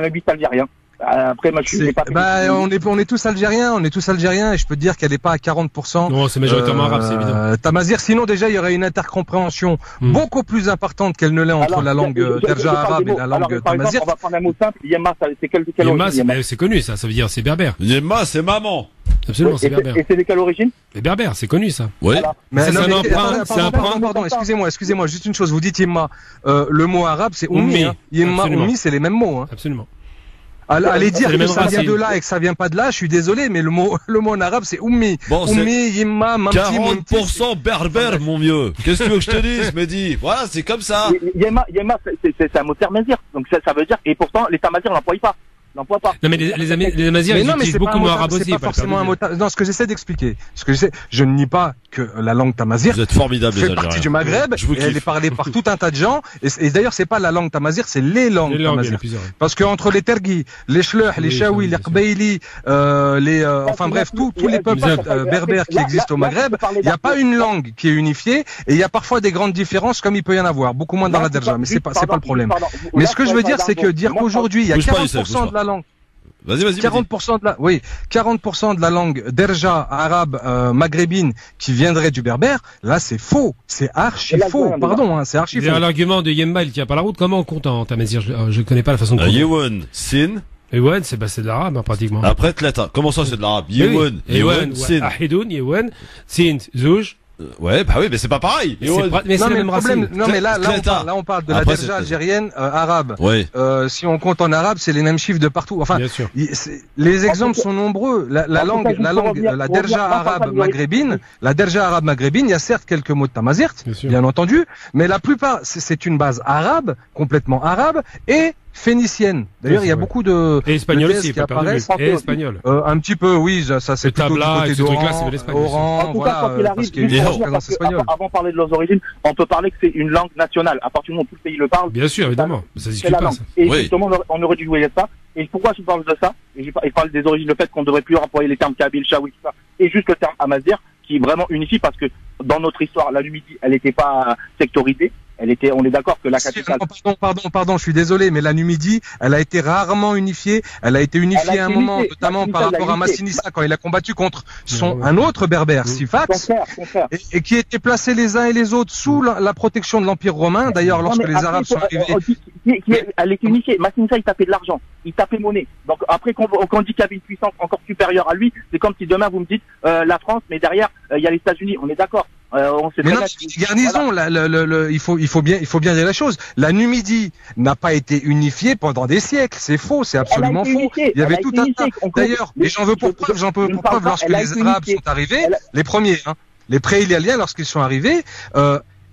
Après, moi, je suis pas. On est tous algériens, et je peux te dire qu'elle n'est pas à 40%. Non, c'est majoritairement arabe, c'est évident. Tamazir, sinon déjà, il y aurait une intercompréhension beaucoup plus importante qu'elle ne l'est entre la langue derja arabe et la langue tamazir. On va prendre un mot simple. Yemma, c'est quelle origine? Yemma, c'est connu, ça veut dire, c'est berbère. Yemma, c'est maman. Absolument, c'est berbère. Et c'est de quelle origine? Les berbères, c'est connu, ça. Oui. Mais c'est un emprunt. Pardon, excusez-moi, juste une chose. Vous dites Yemma. Le mot arabe, c'est Ummi. Yemma, Ummi, c'est les mêmes mots. Absolument. Allez dire que ça vient de là et que ça vient pas de là, je suis désolé, mais le mot en arabe c'est Ummi. Bon, Ummi, Yimma, Mamti, 40% berbère, mon vieux. Qu'est-ce que tu veux que je te dise, Mehdi? Voilà, c'est comme ça. Yemma, c'est un mot tamazir. Donc ça veut dire, et pourtant, les tamazirs n'emploient pas. Non mais les Amazirs ils utilisent beaucoup de mots arabes aussi. C'est pas forcément un mot. Non, ce que j'essaie d'expliquer, je ne nie pas que la langue tamazir fait partie du Maghreb et elle est parlée par tout un tas de gens. Et d'ailleurs c'est pas la langue tamazir, c'est les langues tamazir. Parce que entre les Tergui, les Chleuh, les Chaoui, les Qbaili, enfin bref tous les peuples berbères qui existent au Maghreb, il n'y a pas une langue qui est unifiée et il y a parfois des grandes différences comme il peut y en avoir, beaucoup moins dans la derja, mais c'est pas le problème. Mais ce que je veux dire c'est que dire qu'aujourd'hui il y a 40% de la langue. Vas-y. 40% de la langue derja arabe maghrébine qui viendrait du berbère, là c'est faux, c'est archi faux. Pardon, c'est archi faux. L'argument de Yemma, il tient pas la route. Comment on compte en tamazir? Je connais pas la façon de compter. Yewen, Sin. Yewen, c'est de l'arabe pratiquement. Après Tlata, comment ça c'est de l'arabe? Yewen, Sin. Ahidoun, Yewen, Sin, Zouj. Ouais, bah oui, mais c'est pas pareil. Mais c'est le même racine. Non, mais là on parle de la derja algérienne arabe. Oui. Si on compte en arabe, c'est les mêmes chiffres de partout. Enfin, les exemples sont nombreux. La derja arabe maghrébine, il y a certes quelques mots de tamazirt, bien entendu, mais la plupart, c'est une base arabe, complètement arabe, et phénicienne. D'ailleurs, il y a beaucoup de espagnol aussi, qui apparaissent. Et espagnol. Un petit peu, oui, ça c'est plutôt du côté d'Oran, voilà, parce qu'il y a une présence espagnole. Avant de parler de leurs origines, on peut parler que c'est une langue nationale. À partir du moment où tout le pays le parle. Bien sûr, évidemment. Ça discute pas, ça. Et justement, on aurait dû jouer ça. Et pourquoi je parle de ça? Et je parle des origines, le fait qu'on ne devrait plus employer les termes kabyle, chaoui, tout ça. Et juste le terme amazir, qui vraiment unifie, parce que dans notre histoire, la Numidie, elle n'était pas sectorisée. On est d'accord que la capitale. Pardon, je suis désolé, mais la Numidie, elle a été rarement unifiée. Elle a été unifiée à un moment, notamment par rapport à Massinissa, quand il a combattu contre un autre berbère, Sifax, et qui étaient placés les uns et les autres sous la protection de l'Empire romain. D'ailleurs, lorsque les Arabes sont arrivés. Elle était unifiée. Massinissa, il tapait de l'argent. Il tapait monnaie. Donc, après, quand on dit qu'il y avait une puissance encore supérieure à lui, c'est comme si demain vous me dites, la France, mais derrière, il y a les États-Unis. On est d'accord. Mais non, garnison, il faut bien dire la chose. La Numidie n'a pas été unifiée pendant des siècles. C'est faux, c'est absolument faux. Il y avait tout un tas. D'ailleurs, et j'en veux pour preuve, lorsque les Arabes sont arrivés, les premiers, les pré-Hilaliens, lorsqu'ils sont arrivés,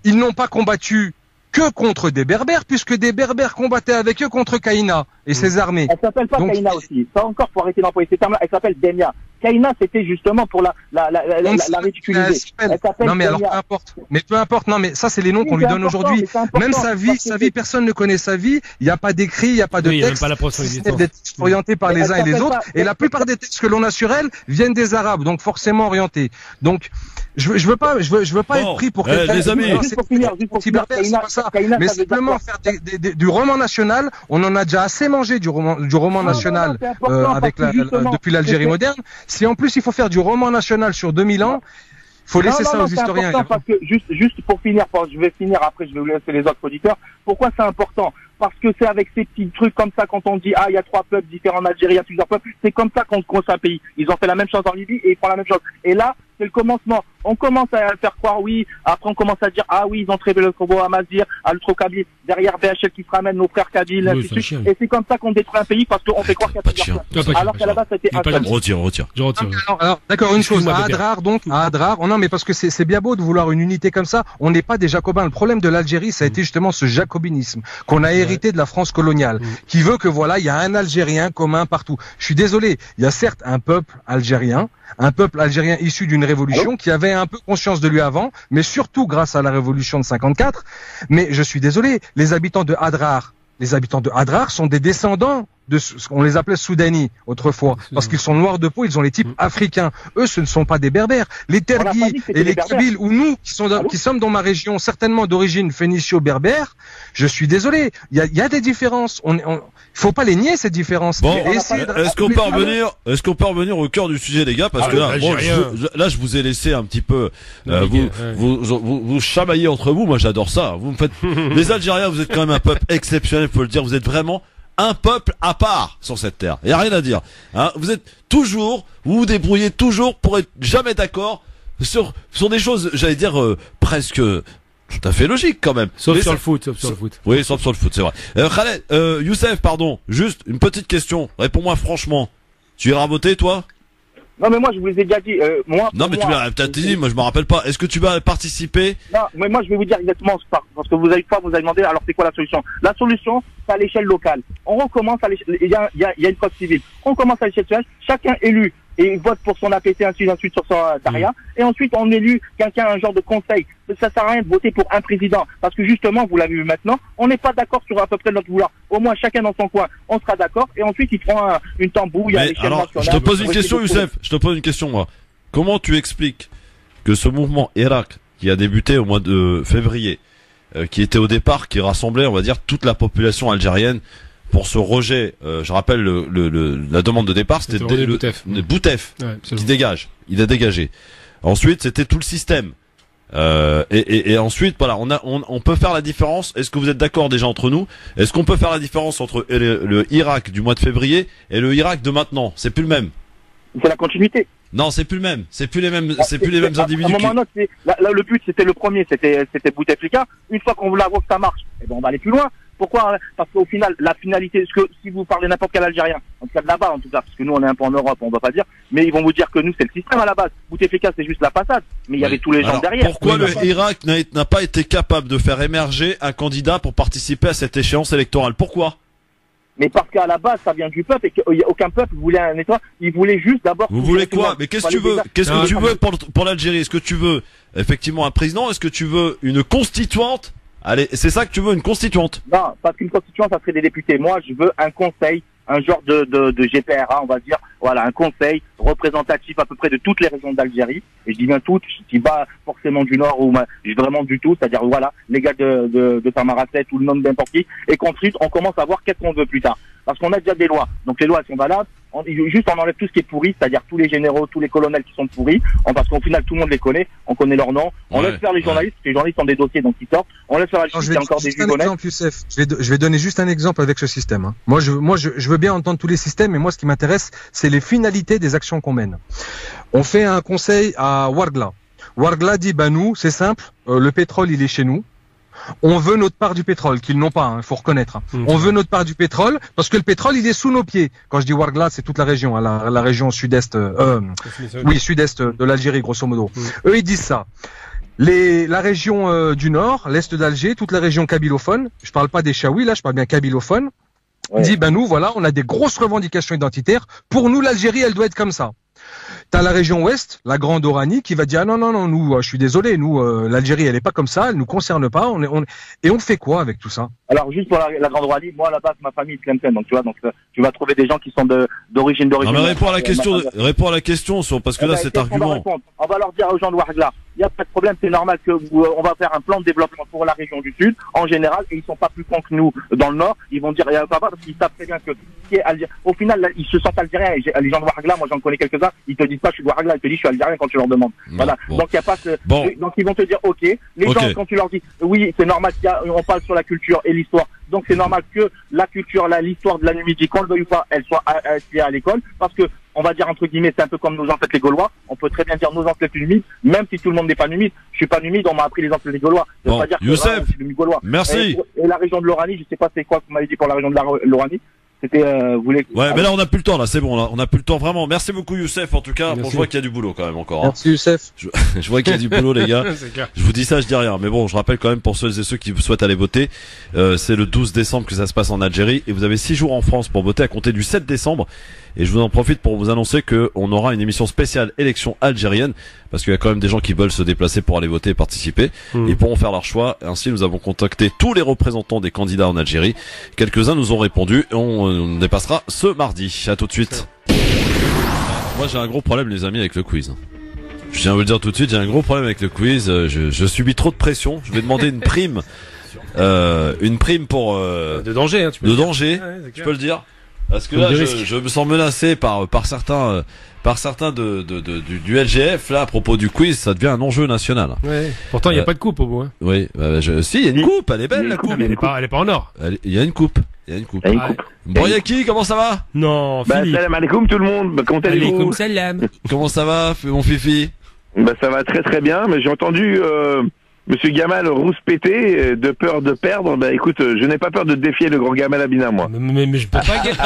ils n'ont pas combattu que contre des Berbères, puisque des Berbères combattaient avec eux contre Kaïna et ses armées. Elle s'appelle pas Kaïna aussi. Ça encore, pour arrêter d'employer ces termes-là, elle s'appelle Demia. Kaïna, c'était justement pour la ridiculiser. Non, mais alors, peu importe. Non, mais ça, c'est les noms qu'on lui donne aujourd'hui. Même sa vie, personne ne connaît sa vie. Il n'y a pas d'écrit, il n'y a pas de texte. C'est d'être orienté par les uns et les autres. Et la plupart des textes que l'on a sur elle viennent des Arabes, donc forcément orientés. Donc, je veux pas être pris pour quelqu'un. Les amis, c'est pas ça. Mais simplement faire du roman national. On en a déjà assez mangé du roman national depuis l'Algérie moderne. Si en plus il faut faire du roman national sur 2000 ans, faut laisser ça aux historiens. Parce que juste pour finir, je vais finir après, je vais vous laisser les autres auditeurs. Pourquoi c'est important? Parce que c'est avec ces petits trucs comme ça, quand on dit il y a 3 peuples différents en Algérie, il y a plusieurs peuples, c'est comme ça qu'on construit un pays. Ils ont fait la même chose en Libye et ils font la même chose. Et là, c'est le commencement. On commence à faire croire oui, après on commence à dire ah oui, ils ont trévé le Congo à Mazir, à l'Ultra-Kabyle, derrière BHL qui se ramène nos frères kabyles, Oui, et c'est comme ça qu'on détruit un pays parce qu'on fait croire qu'il y a plusieurs personnes. Alors qu'à la base c'était un seul. Retire. Je retire. Alors, d'accord, une chose, Excuse-moi, à Adrar, donc, à Adrar, oh non, mais parce que c'est bien beau de vouloir une unité comme ça, on n'est pas des jacobins. Le problème de l'Algérie, ça a été justement ce jacobinisme qu'on a hérité de la France coloniale, qui veut que voilà, il y a un Algérien commun partout. Je suis désolé, il y a certes un peuple algérien issu d'une révolution qui avait un peu conscience de lui avant, mais surtout grâce à la révolution de 54. Mais je suis désolé, les habitants de Adrar sont des descendants de ce qu'on les appelait Soudani autrefois, parce qu'ils sont noirs de peau, ils ont les types africains. Eux, ce ne sont pas des berbères. Les Tergis et les Kabyles, ou nous, qui sommes dans ma région, certainement d'origine phénicio-berbère, je suis désolé, il y a des différences. Faut pas les nier, ces différences. Bon, est-ce qu'on peut revenir au cœur du sujet, les gars, parce que là, là, je vous ai laissé un petit peu, vous chamailler entre vous. Moi, j'adore ça. Vous me faites, les Algériens, vous êtes quand même un peuple exceptionnel, faut le dire. Vous êtes vraiment un peuple à part sur cette terre. Il y a rien à dire. Hein, vous vous débrouillez toujours pour être jamais d'accord sur des choses, j'allais dire, presque tout à fait logiques quand même. Sauf sur le foot. Oui, sauf sur le foot, c'est vrai. Khaled, Youssef, pardon, juste une petite question. Réponds-moi franchement. Tu iras voter, toi? Non, mais moi, je vous ai déjà dit, Non, mais tu m'as peut-être dit, moi, je me rappelle pas. Est-ce que tu vas participer? Non, mais moi, je vais vous dire exactement, parce que vous avez demandé, alors c'est quoi la solution? La solution, c'est à l'échelle locale. On recommence à l'échelle, il y a une code civile. On commence à l'échelle locale, chacun élu, et il vote pour son APT, ainsi de suite sur son Daria, et ensuite, on élu quelqu'un, un genre de conseil. Ça sert à rien de voter pour un président, parce que justement, vous l'avez vu maintenant, on n'est pas d'accord sur à peu près notre vouloir. Au moins, chacun dans son coin, on sera d'accord, et ensuite, ils feront une tambouille à l'échelle nationale. Je te pose une question, Youssef. Je te pose une question, moi. Comment tu expliques que ce mouvement Irak, qui a débuté au mois de février, qui était au départ, qui rassemblait, on va dire, toute la population algérienne pour ce rejet, je rappelle la demande de départ, c'était Boutef qui dégage. Il a dégagé. Ensuite, c'était tout le système. Et ensuite, voilà, on peut faire la différence. Est-ce que vous êtes d'accord déjà entre nous? Est-ce qu'on peut faire la différence entre le Irak du mois de février et le Irak de maintenant? C'est plus le même. C'est la continuité. Non, c'est plus le même. C'est plus les mêmes individus. À un moment donné, le but, c'était le premier, c'était Bouteflika. Une fois qu'on voit que ça marche, eh ben, on va aller plus loin. Pourquoi? Parce qu'au final, la finalité, si vous parlez n'importe quel Algérien, en tout cas de là-bas, en tout cas, parce que nous on est un peu en Europe, on va pas dire, mais ils vont vous dire que nous c'est le système à la base. Bouteflika c'est juste la façade, mais il y avait tous les gens derrière. Pourquoi le Irak n'a pas été capable de faire émerger un candidat pour participer à cette échéance électorale? Pourquoi? Mais parce qu'à la base, ça vient du peuple et qu'aucun peuple voulait un État. Il voulait juste d'abord. Vous voulez quoi? Mais qu'est-ce que tu veux? Qu'est-ce que tu veux pour l'Algérie? Est-ce que tu veux effectivement un président? Est-ce que tu veux une constituante? Allez, c'est ça que tu veux, une constituante? Non, parce qu'une constituante, ça serait des députés. Moi, je veux un conseil, un genre de GPRA, on va dire. Voilà, un conseil représentatif à peu près de toutes les régions d'Algérie. Et je dis bien toutes, je dis pas forcément du Nord ou vraiment du tout. C'est-à-dire, voilà, les gars de Tamaracet ou le nom d'importe qui. Et qu'ensuite, on commence à voir qu'est-ce qu'on veut plus tard. Parce qu'on a déjà des lois. Donc les lois, elles sont valables. Juste on enlève tout ce qui est pourri, c'est-à-dire tous les généraux, tous les colonels qui sont pourris, parce qu'au final tout le monde les connaît, on connaît leurs noms, on laisse faire les journalistes, parce que les journalistes ont des dossiers donc ils sortent, on laisse faire la justice, il y a encore des Youssef, je vais donner juste un exemple avec ce système. Hein. Moi je veux bien entendre tous les systèmes, mais moi ce qui m'intéresse c'est les finalités des actions qu'on mène. On fait un conseil à Ouargla. Ouargla dit nous c'est simple, le pétrole il est chez nous. On veut notre part du pétrole, qu'ils n'ont pas, il faut reconnaître. On veut notre part du pétrole, parce que le pétrole, il est sous nos pieds. Quand je dis Ouargla, c'est toute la région, hein, la région sud-est, sud-est de l'Algérie, grosso modo. Eux, ils disent ça. La région du nord, l'est d'Alger, toute la région kabylophone, je parle pas des Chaouis, là, je parle bien kabylophone, dit, nous, voilà, on a des grosses revendications identitaires. Pour nous, l'Algérie, elle doit être comme ça. T'as la région ouest, la Grande Oranie, qui va dire non, nous, je suis désolé, nous, l'Algérie, elle est pas comme ça, elle nous concerne pas. Et on fait quoi avec tout ça? Alors juste pour la Grande Oranie, moi à la base ma famille est Tlemcen, donc tu vois, tu vas trouver des gens qui sont d'origine. Non mais réponds à la question, parce que là cet argument. On va leur dire aux gens de Ouargla, il y a pas de problème, c'est normal que on va faire un plan de développement pour la région du Sud en général, et ils sont pas plus cons que nous dans le Nord. Ils vont dire il y a pas parce qu'ils savent très bien que au final là, ils se sentent algériens. Et les gens de Ouargla, moi j'en connais quelques-uns, ils te disent pas je suis de Ouargla, ils te disent je suis algérien quand tu leur demandes. Voilà. Bon. Donc il y a pas donc ils vont te dire ok. Les gens quand tu leur dis oui c'est normal on parle sur la culture et l'histoire. Donc c'est normal que la culture, l'histoire de la Numidie, qu'on le veuille ou pas, elle soit à l'école, parce que on va dire entre guillemets, c'est un peu comme nos ancêtres les Gaulois. On peut très bien dire nos ancêtres numides, même si tout le monde n'est pas numide. Je suis pas numide, on m'a appris les ancêtres les Gaulois. Ça veut pas dire que Youssef, je suis numide gaulois. merci. Et la région de l'Oranie, je sais pas c'est quoi que vous m'avez dit pour la région de l'Oranie. C'était, Ouais, mais là on a plus le temps, là, c'est bon, là, on a plus le temps vraiment. Merci beaucoup Youssef, en tout cas. Merci. Bon, je vois qu'il y a du boulot quand même encore. Hein. Merci Youssef. Je vois qu'il y a du boulot, les gars. C'est clair. Je vous dis ça, je dis rien. Mais bon, je rappelle quand même pour ceux et ceux qui souhaitent aller voter, c'est le 12 décembre que ça se passe en Algérie et vous avez 6 jours en France pour voter à compter du 7 décembre. Et je vous en profite pour vous annoncer que on aura une émission spéciale élection algérienne parce qu'il y a quand même des gens qui veulent se déplacer pour aller voter et participer. Ils pourront faire leur choix. Ainsi, nous avons contacté tous les représentants des candidats en Algérie. Quelques-uns nous ont répondu et on dépassera ce mardi. À tout de suite. Moi, j'ai un gros problème, les amis, avec le quiz. Je tiens à vous le dire tout de suite, j'ai un gros problème avec le quiz. Je subis trop de pression. Je vais demander une prime. Une prime pour De danger, hein, tu peux de le dire. danger. Ouais, c'est Je clair. peux le dire. Parce que Donc là, des je risques. me sens menacé par certains du LGF là à propos du quiz. Ça devient un enjeu national. Ouais. Pourtant, il n'y a pas de coupe au bout. Hein. Oui, si, il y a une coupe. Elle est belle la coupe. Elle est pas en or. Il y a une coupe. Il y a une coupe. Il y a une Ah, coupe. Boyaki, comment ça va? Non, Bah, Philippe. salam alaikum tout le monde. Bah, comment allez-vous? Alaikum salam. Comment ça va, mon fifi? Bah, ça va très très bien, mais j'ai entendu Monsieur Gamal rouspéter de peur de perdre. Bah écoute, je n'ai pas peur de défier le grand Gamal Abina, moi. Mais je peux pas gagner.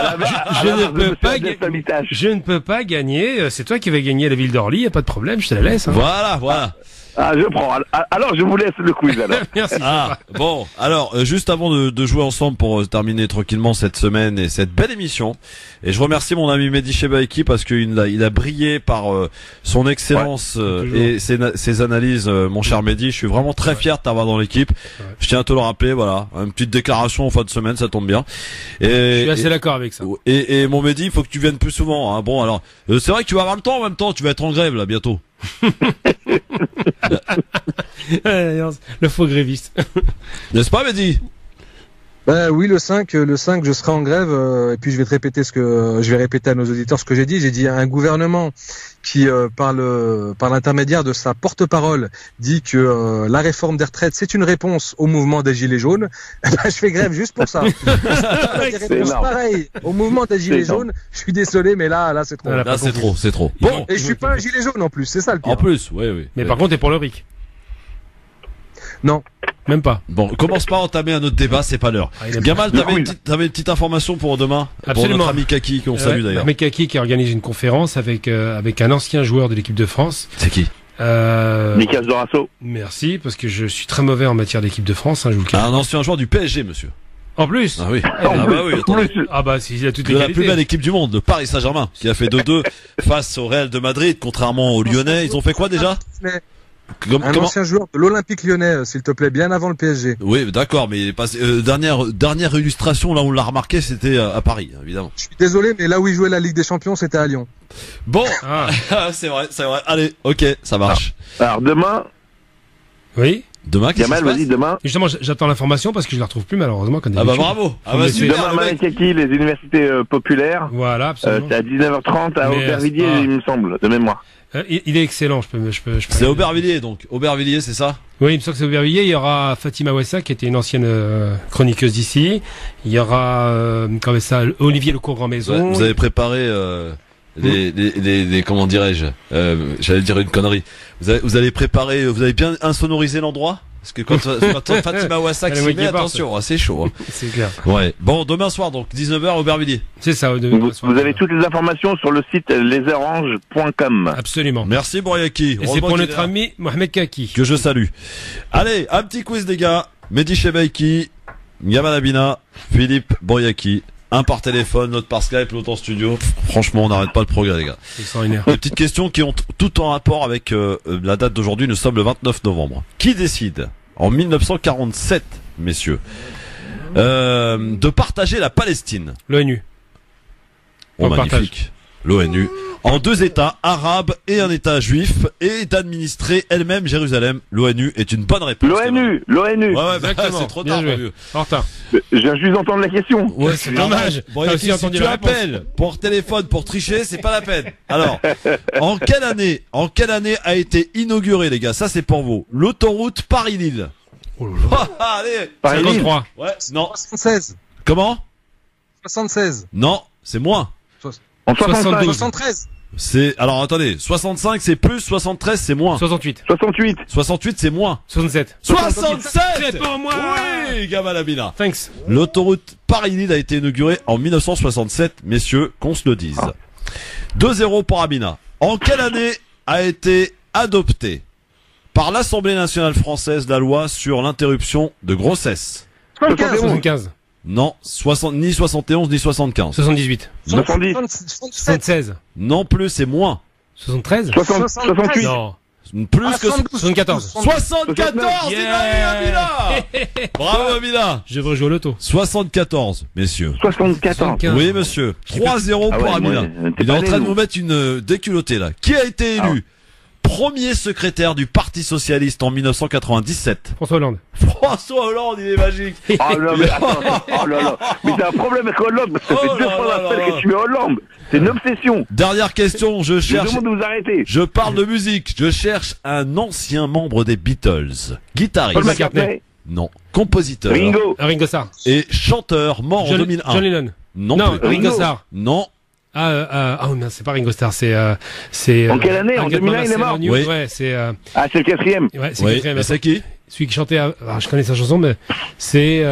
Je ne peux pas gagner. C'est toi qui vas gagner la ville d'Orly. Y a pas de problème. Je te la laisse. Hein. Voilà. Ah, je prends. Alors, je vous laisse le quiz, alors. Merci. Ah, bon. Alors, juste avant de jouer ensemble pour terminer tranquillement cette semaine et cette belle émission, et je remercie mon ami Mehdi Chebaiki parce qu'il a brillé par son excellence et ses analyses, mon cher Mehdi. Je suis vraiment très fier de t'avoir dans l'équipe. Ouais. Je tiens à te le rappeler, voilà. Une petite déclaration en fin de semaine, ça tombe bien. Je suis assez d'accord avec ça. Et mon Mehdi, il faut que tu viennes plus souvent. Hein. Bon, alors, c'est vrai que tu vas avoir le temps en même temps. Tu vas être en grève, là, bientôt. Le faux gréviste. N'est-ce pas, Mehdi? Ben oui, le 5, je serai en grève, et puis je vais répéter à nos auditeurs ce que j'ai dit. J'ai dit un gouvernement qui, par l'intermédiaire de sa porte-parole, dit que la réforme des retraites, c'est une réponse au mouvement des Gilets jaunes. Ben, je fais grève juste pour ça. Des réponses pareilles au mouvement des Gilets jaunes. Je suis désolé, mais là, c'est trop. Là, c'est trop. Bon, et je suis pas un gilet jaune en plus, c'est ça le pire. En plus, oui. Mais par contre, t'es pour le RIC. Non. Même pas. Bon, commence pas à entamer un autre débat, c'est pas l'heure. Gamal, t'avais une petite information pour demain? Absolument. Pour notre ami Kaki, qu'on salue d'ailleurs. Ahmed Kaki qui organise une conférence avec un ancien joueur de l'équipe de France. C'est qui? Nicolas Dorasso. Merci, parce que je suis très mauvais en matière d'équipe de France, hein, je vous le cache. Un ancien joueur du PSG, monsieur. En plus? Ah oui. Attendez. Ah bah, il a toutes les De la qualités. plus belle équipe du monde, le Paris Saint-Germain, qui a fait 2-2 face au Real de Madrid, contrairement aux Lyonnais. Ils ont fait quoi déjà? Un ancien joueur de l'Olympique Lyonnais, s'il te plaît, bien avant le PSG. Oui, d'accord, mais il est passé, dernière illustration, là où on l'a remarqué, c'était à Paris, évidemment. Je suis désolé, mais là où il jouait la Ligue des Champions, c'était à Lyon. Bon, c'est vrai. Allez, ok, ça marche. Alors demain. Oui. Demain, qu'est-ce qui se Gamal, passe? vas-y, demain. Justement, j'attends l'information parce que je la retrouve plus malheureusement. Comme Ah bah d'habitude. bravo. Ah Faut bah me super. Demain, le mec. Malakaki, les universités populaires. Voilà, absolument. C'est à 19h30 à Mais, Aubervilliers, il me semble, de mémoire. Il est excellent, je peux. C'est Aubervilliers, donc. Aubervilliers, c'est ça? Oui, il me semble que c'est Aubervilliers. Il y aura Fatima Wessa, qui était une ancienne chroniqueuse d'ici. Il y aura, Olivier Lecourt Grand Maison. Ouais, vous avez préparé, les comment dirais-je, j'allais dire une connerie. Vous allez préparer, vous avez bien insonorisé l'endroit? Parce que quand Fatima Wassak s'y met, attention, c'est chaud. Hein. C'est clair. Ouais. Bon, demain soir, donc, 19h, Aubervilliers. C'est ça, vous avez toutes les informations sur le site lesoranges.com. Absolument. Merci, Boryaki. Et c'est pour notre ami Mohamed Kaki. Que je salue. Allez, un petit quiz, les gars. Mehdi Chebaiki, Gamal Abina, Philippe Boryaki. Un par téléphone, l'autre par Skype, l'autre en studio. Franchement, on n'arrête pas le progrès, les gars. Des petites questions qui ont tout en rapport avec la date d'aujourd'hui. Nous sommes le 29 novembre. Qui décide, en 1947, messieurs, de partager la Palestine? L'ONU. Oh, magnifique. L'ONU. En 2 États arabes et un État juif, et d'administrer elle-même Jérusalem. L'ONU est une bonne réponse. L'ONU. Ouais, exactement. c'est trop tard, mon vieux. En retard. Je viens juste d'entendre la question. Ouais, c'est dommage. Bon, si tu appelles pour téléphone pour tricher, c'est pas la peine. Alors, en quelle année a été inaugurée, les gars? Ça, c'est pour vous. L'autoroute Paris-Lille. Oh là là. Allez. Paris-Lille. 53. Ouais, non. 76. Comment? 76. Non, c'est moins. En En 65. 73. Alors attendez, 65 c'est plus, 73 c'est moins. 68. 68. 68 c'est moins. 67. 67 C'est pour moi. Oui, Gamal Amina. Thanks. L'autoroute Paris-Lille a été inaugurée en 1967, messieurs, qu'on se le dise. 2-0 pour Amina. En quelle année a été adoptée par l'Assemblée nationale française la loi sur l'interruption de grossesse? 75. Non, ni 71 ni 75. 78. 70. 76. Non plus, c'est moins. 73. 68. Non. Plus que 74. 74. Amina. Bravo Amina. Je veux jouer au loto. 74, messieurs. 74. Oui, monsieur. 3-0 pour Amina. Il est en train de nous mettre une déculottée là. Qui a été élu premier secrétaire du Parti Socialiste en 1997? François Hollande. François Hollande, il est magique. Oh là, mais attends, oh là là. Mais t'as un problème avec Hollande, parce que ça fait 2 fois la semaine que tu mets Hollande. C'est une obsession. Dernière question, je cherche. Je demande de vous arrêter. Je parle de musique. Je cherche un ancien membre des Beatles. Guitariste. Paul McCartney. Non. Compositeur. Ringo Starr. Et chanteur mort en 2001. John Lennon. Non, plus. Ringo Starr. Non. Oh non, c'est pas Ringo Starr, c'est En quelle année? En 2001, il est mort. Oui. Ouais, c'est Ah, c'est le 4e. Ouais, c'est Oui, le 4e. mais c'est qui? Celui qui chantait je connais sa chanson, mais c'est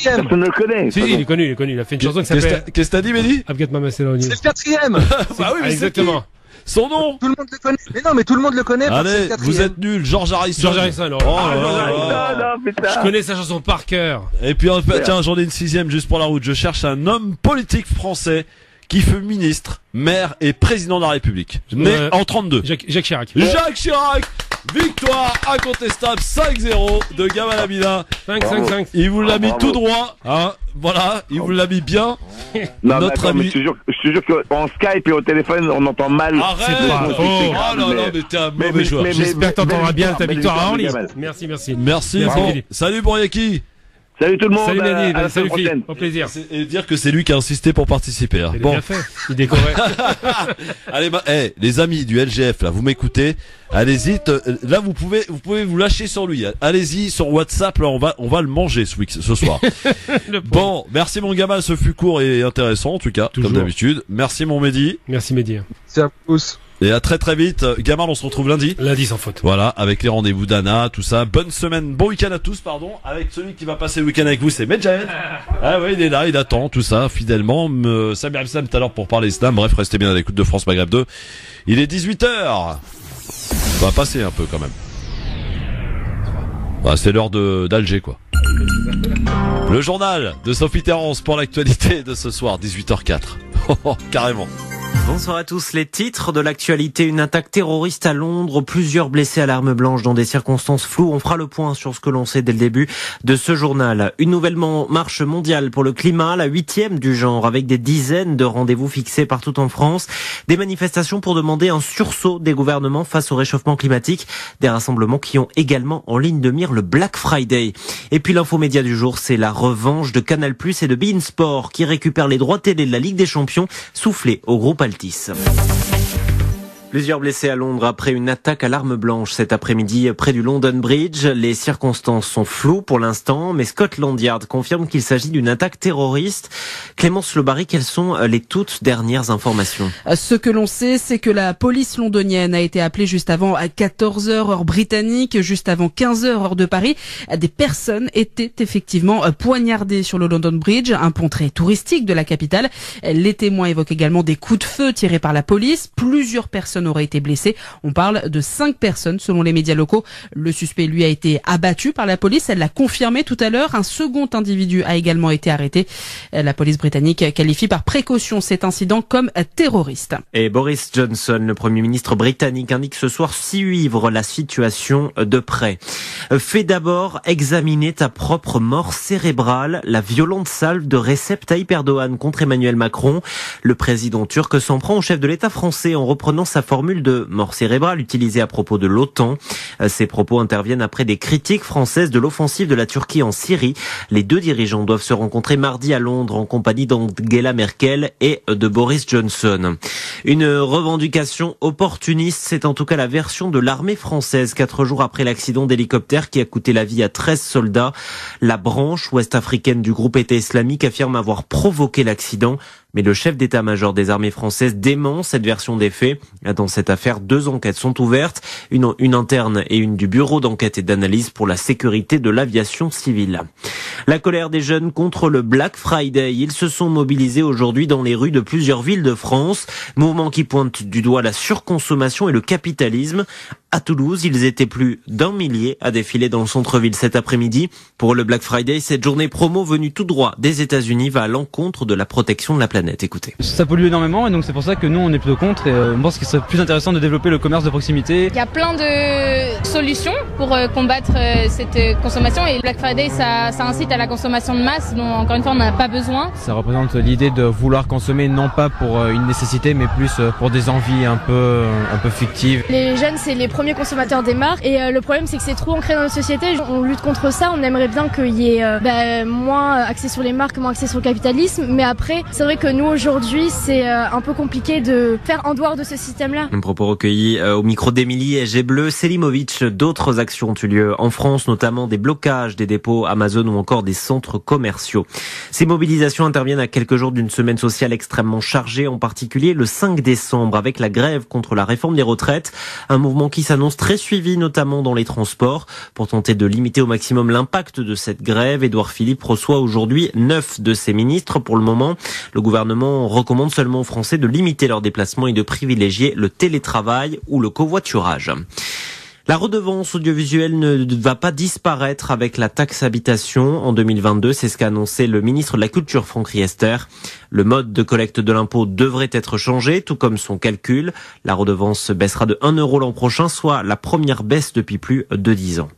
Personne ne le connaît. Si, il est connu. Il a fait une chanson qui s'appelle Qu'est-ce que t'as dit, Mehdi? I've Got My Message on You. C'est le 4e. Bah oui, mais exactement. Son nom? Tout le monde le connaît. Mais non, mais tout le monde le connaît. parce que c'est Allez, le 4e. vous êtes nuls. George Harrison. George Harrison. Oh là là. Non, putain. Je connais sa chanson par cœur. Et puis, tiens, j'en ai une 6e juste pour la route. Je cherche un homme politique français qui fut ministre, maire et président de la République. Né en 32. Jacques Chirac. Jacques Chirac. Victoire incontestable 5-0 de Gamal Amina. 5. Il vous l'a mis tout droit, hein. Voilà, il vous l'a mis bien. Non, Notre mais ami. je te jure qu'en Skype et au téléphone, on entend mal. Arrête. Oh là là, mais t'es un mauvais joueur. J'espère que t'entendras bien ta victoire à Orly. Merci. Merci. Bon. Salut Bouriaki. Salut tout le monde. Salut Mehdi, à la salut semaine Philippe, prochaine. au plaisir. Et dire que c'est lui qui a insisté pour participer. Hein. Il a bien fait, il décorait. Allez, les amis du LGF, là, vous m'écoutez. Allez-y, là vous pouvez vous lâcher sur lui. Allez-y sur WhatsApp, là on va le manger ce soir. Bon, merci mon Gamal, ce fut court et intéressant en tout cas, comme d'habitude. Merci mon Mehdi. Merci Mehdi. C'est à tous. Et à très très vite. Gamal, on se retrouve lundi. Lundi sans faute. Voilà, avec les rendez-vous d'Anna, tout ça. Bonne semaine, bon week-end à tous, pardon. Avec celui qui va passer le week-end avec vous, c'est Medjahed. Ah oui, il est là, il attend tout ça, fidèlement. Samir Absam tout à l'heure pour parler slam. Bref, restez bien à l'écoute de France Maghreb 2. Il est 18h. On va passer un peu quand même. Bah, c'est l'heure d'Alger, quoi. Le journal de Sophie Terrance pour l'actualité de ce soir, 18h04. Carrément. Bonsoir à tous. Les titres de l'actualité. Une attaque terroriste à Londres, plusieurs blessés à l'arme blanche dans des circonstances floues. On fera le point sur ce que l'on sait dès le début de ce journal. Une nouvelle marche mondiale pour le climat, la 8e du genre, avec des dizaines de rendez-vous fixés partout en France. Des manifestations pour demander un sursaut des gouvernements face au réchauffement climatique. Des rassemblements qui ont également en ligne de mire le Black Friday. Et puis l'info média du jour, c'est la revanche de Canal+ et de beIN Sport qui récupèrent les droits télé de la Ligue des Champions soufflés au groupe Altis. Plusieurs blessés à Londres après une attaque à l'arme blanche cet après-midi près du London Bridge. Les circonstances sont floues pour l'instant, mais Scotland Yard confirme qu'il s'agit d'une attaque terroriste. Clémence Lebary, quelles sont les toutes dernières informations? Ce que l'on sait, c'est que la police londonienne a été appelée juste avant à 14h heure britannique, juste avant 15h heure de Paris. Des personnes étaient effectivement poignardées sur le London Bridge, un pont très touristique de la capitale. Les témoins évoquent également des coups de feu tirés par la police. Plusieurs personnes auraient été blessées. On parle de 5 personnes selon les médias locaux. Le suspect, lui, a été abattu par la police. Elle l'a confirmé tout à l'heure. Un second individu a également été arrêté. La police britannique qualifie par précaution cet incident comme terroriste. Et Boris Johnson, le Premier ministre britannique, indique ce soir suivre la situation de près. Fais d'abord examiner ta propre mort cérébrale. La violente salve de Recep Tayyip Erdogan contre Emmanuel Macron. Le président turc s'en prend au chef de l'État français en reprenant sa formule de mort cérébrale utilisée à propos de l'OTAN. Ces propos interviennent après des critiques françaises de l'offensive de la Turquie en Syrie. Les deux dirigeants doivent se rencontrer mardi à Londres en compagnie d'Angela Merkel et de Boris Johnson. Une revendication opportuniste, c'est en tout cas la version de l'armée française 4 jours après l'accident d'hélicoptère qui a coûté la vie à 13 soldats. La branche ouest-africaine du groupe État islamique affirme avoir provoqué l'accident. Mais le chef d'état-major des armées françaises dément cette version des faits. Dans cette affaire, 2 enquêtes sont ouvertes, une interne et une du bureau d'enquête et d'analyse pour la sécurité de l'aviation civile. La colère des jeunes contre le Black Friday. Ils se sont mobilisés aujourd'hui dans les rues de plusieurs villes de France. Mouvement qui pointe du doigt la surconsommation et le capitalisme. À Toulouse, ils étaient plus d'1 millier à défiler dans le centre-ville cet après-midi. Pour le Black Friday, cette journée promo venue tout droit des États-Unis va à l'encontre de la protection de la planète. Écoutez. Ça pollue énormément et donc c'est pour ça que nous on est plutôt contre et on pense qu'il serait plus intéressant de développer le commerce de proximité. Il y a plein de solutions pour combattre cette consommation et Black Friday ça incite à la consommation de masse dont encore une fois on n'en a pas besoin. Ça représente l'idée de vouloir consommer non pas pour une nécessité mais plus pour des envies un peu fictives. Les jeunes c'est les premiers consommateurs des marques et le problème c'est que c'est trop ancré dans notre société. On lutte contre ça, on aimerait bien qu'il y ait moins axé sur les marques, moins axé sur le capitalisme, mais après c'est vrai que nous aujourd'hui c'est un peu compliqué de faire en dehors de ce système-là. Un propos recueilli au micro d'Émilie Gelbleu-Selimovic. D'autres actions ont eu lieu en France, notamment des blocages des dépôts Amazon ou encore des centres commerciaux. Ces mobilisations interviennent à quelques jours d'une semaine sociale extrêmement chargée, en particulier le 5 décembre avec la grève contre la réforme des retraites. Un mouvement qui s'annonce très suivi, notamment dans les transports. Pour tenter de limiter au maximum l'impact de cette grève, Édouard Philippe reçoit aujourd'hui 9 de ses ministres. Pour le moment, le gouvernement recommande seulement aux Français de limiter leurs déplacements et de privilégier le télétravail ou le covoiturage. La redevance audiovisuelle ne va pas disparaître avec la taxe habitation en 2022, c'est ce qu'a annoncé le ministre de la Culture Franck Riester. Le mode de collecte de l'impôt devrait être changé, tout comme son calcul. La redevance baissera de 1 € l'an prochain, soit la première baisse depuis plus de 10 ans.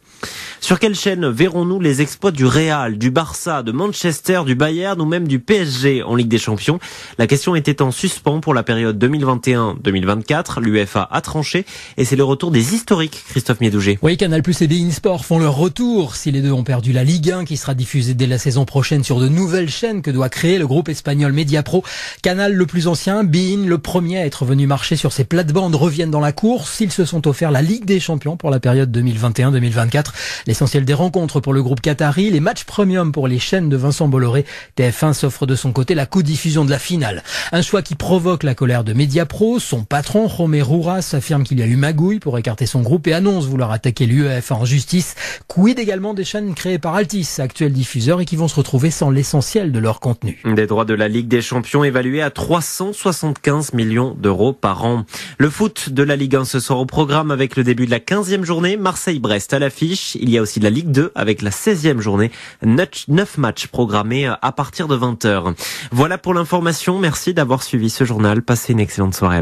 Sur quelle chaîne verrons-nous les exploits du Real, du Barça, de Manchester, du Bayern ou même du PSG en Ligue des Champions? La question était en suspens pour la période 2021-2024. L'UEFA a tranché et c'est le retour des historiques. Christophe Miedouget. Oui, Canal+ et beIN Sport font leur retour. Si les deux ont perdu la Ligue 1 qui sera diffusée dès la saison prochaine sur de nouvelles chaînes que doit créer le groupe espagnol Mediapro, Canal le plus ancien, beIN le premier à être venu marcher sur ses plates-bandes reviennent dans la course. Ils se sont offerts la Ligue des Champions pour la période 2021-2024. L'essentiel des rencontres pour le groupe qatari, les matchs premium pour les chaînes de Vincent Bolloré. TF1 s'offre de son côté la codiffusion de la finale. Un choix qui provoque la colère de Mediapro. Son patron, Jaume Rouras, affirme qu'il y a eu magouille pour écarter son groupe et annonce vouloir attaquer l'UEFA en justice. Quid également des chaînes créées par Altis, actuel diffuseur, et qui vont se retrouver sans l'essentiel de leur contenu. Des droits de la Ligue des Champions évalués à 375 millions d'euros par an. Le foot de la Ligue 1 ce soir au programme avec le début de la 15e journée. Marseille-Brest à l'affiche. Il y a aussi de la Ligue 2 avec la 16e journée. 9 matchs programmés à partir de 20h. Voilà pour l'information. Merci d'avoir suivi ce journal. Passez une excellente soirée.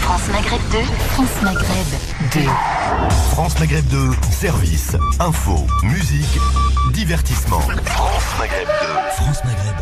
France Maghreb 2, France Maghreb 2. France Maghreb 2, service, info, musique, divertissement. France Maghreb 2. France Maghreb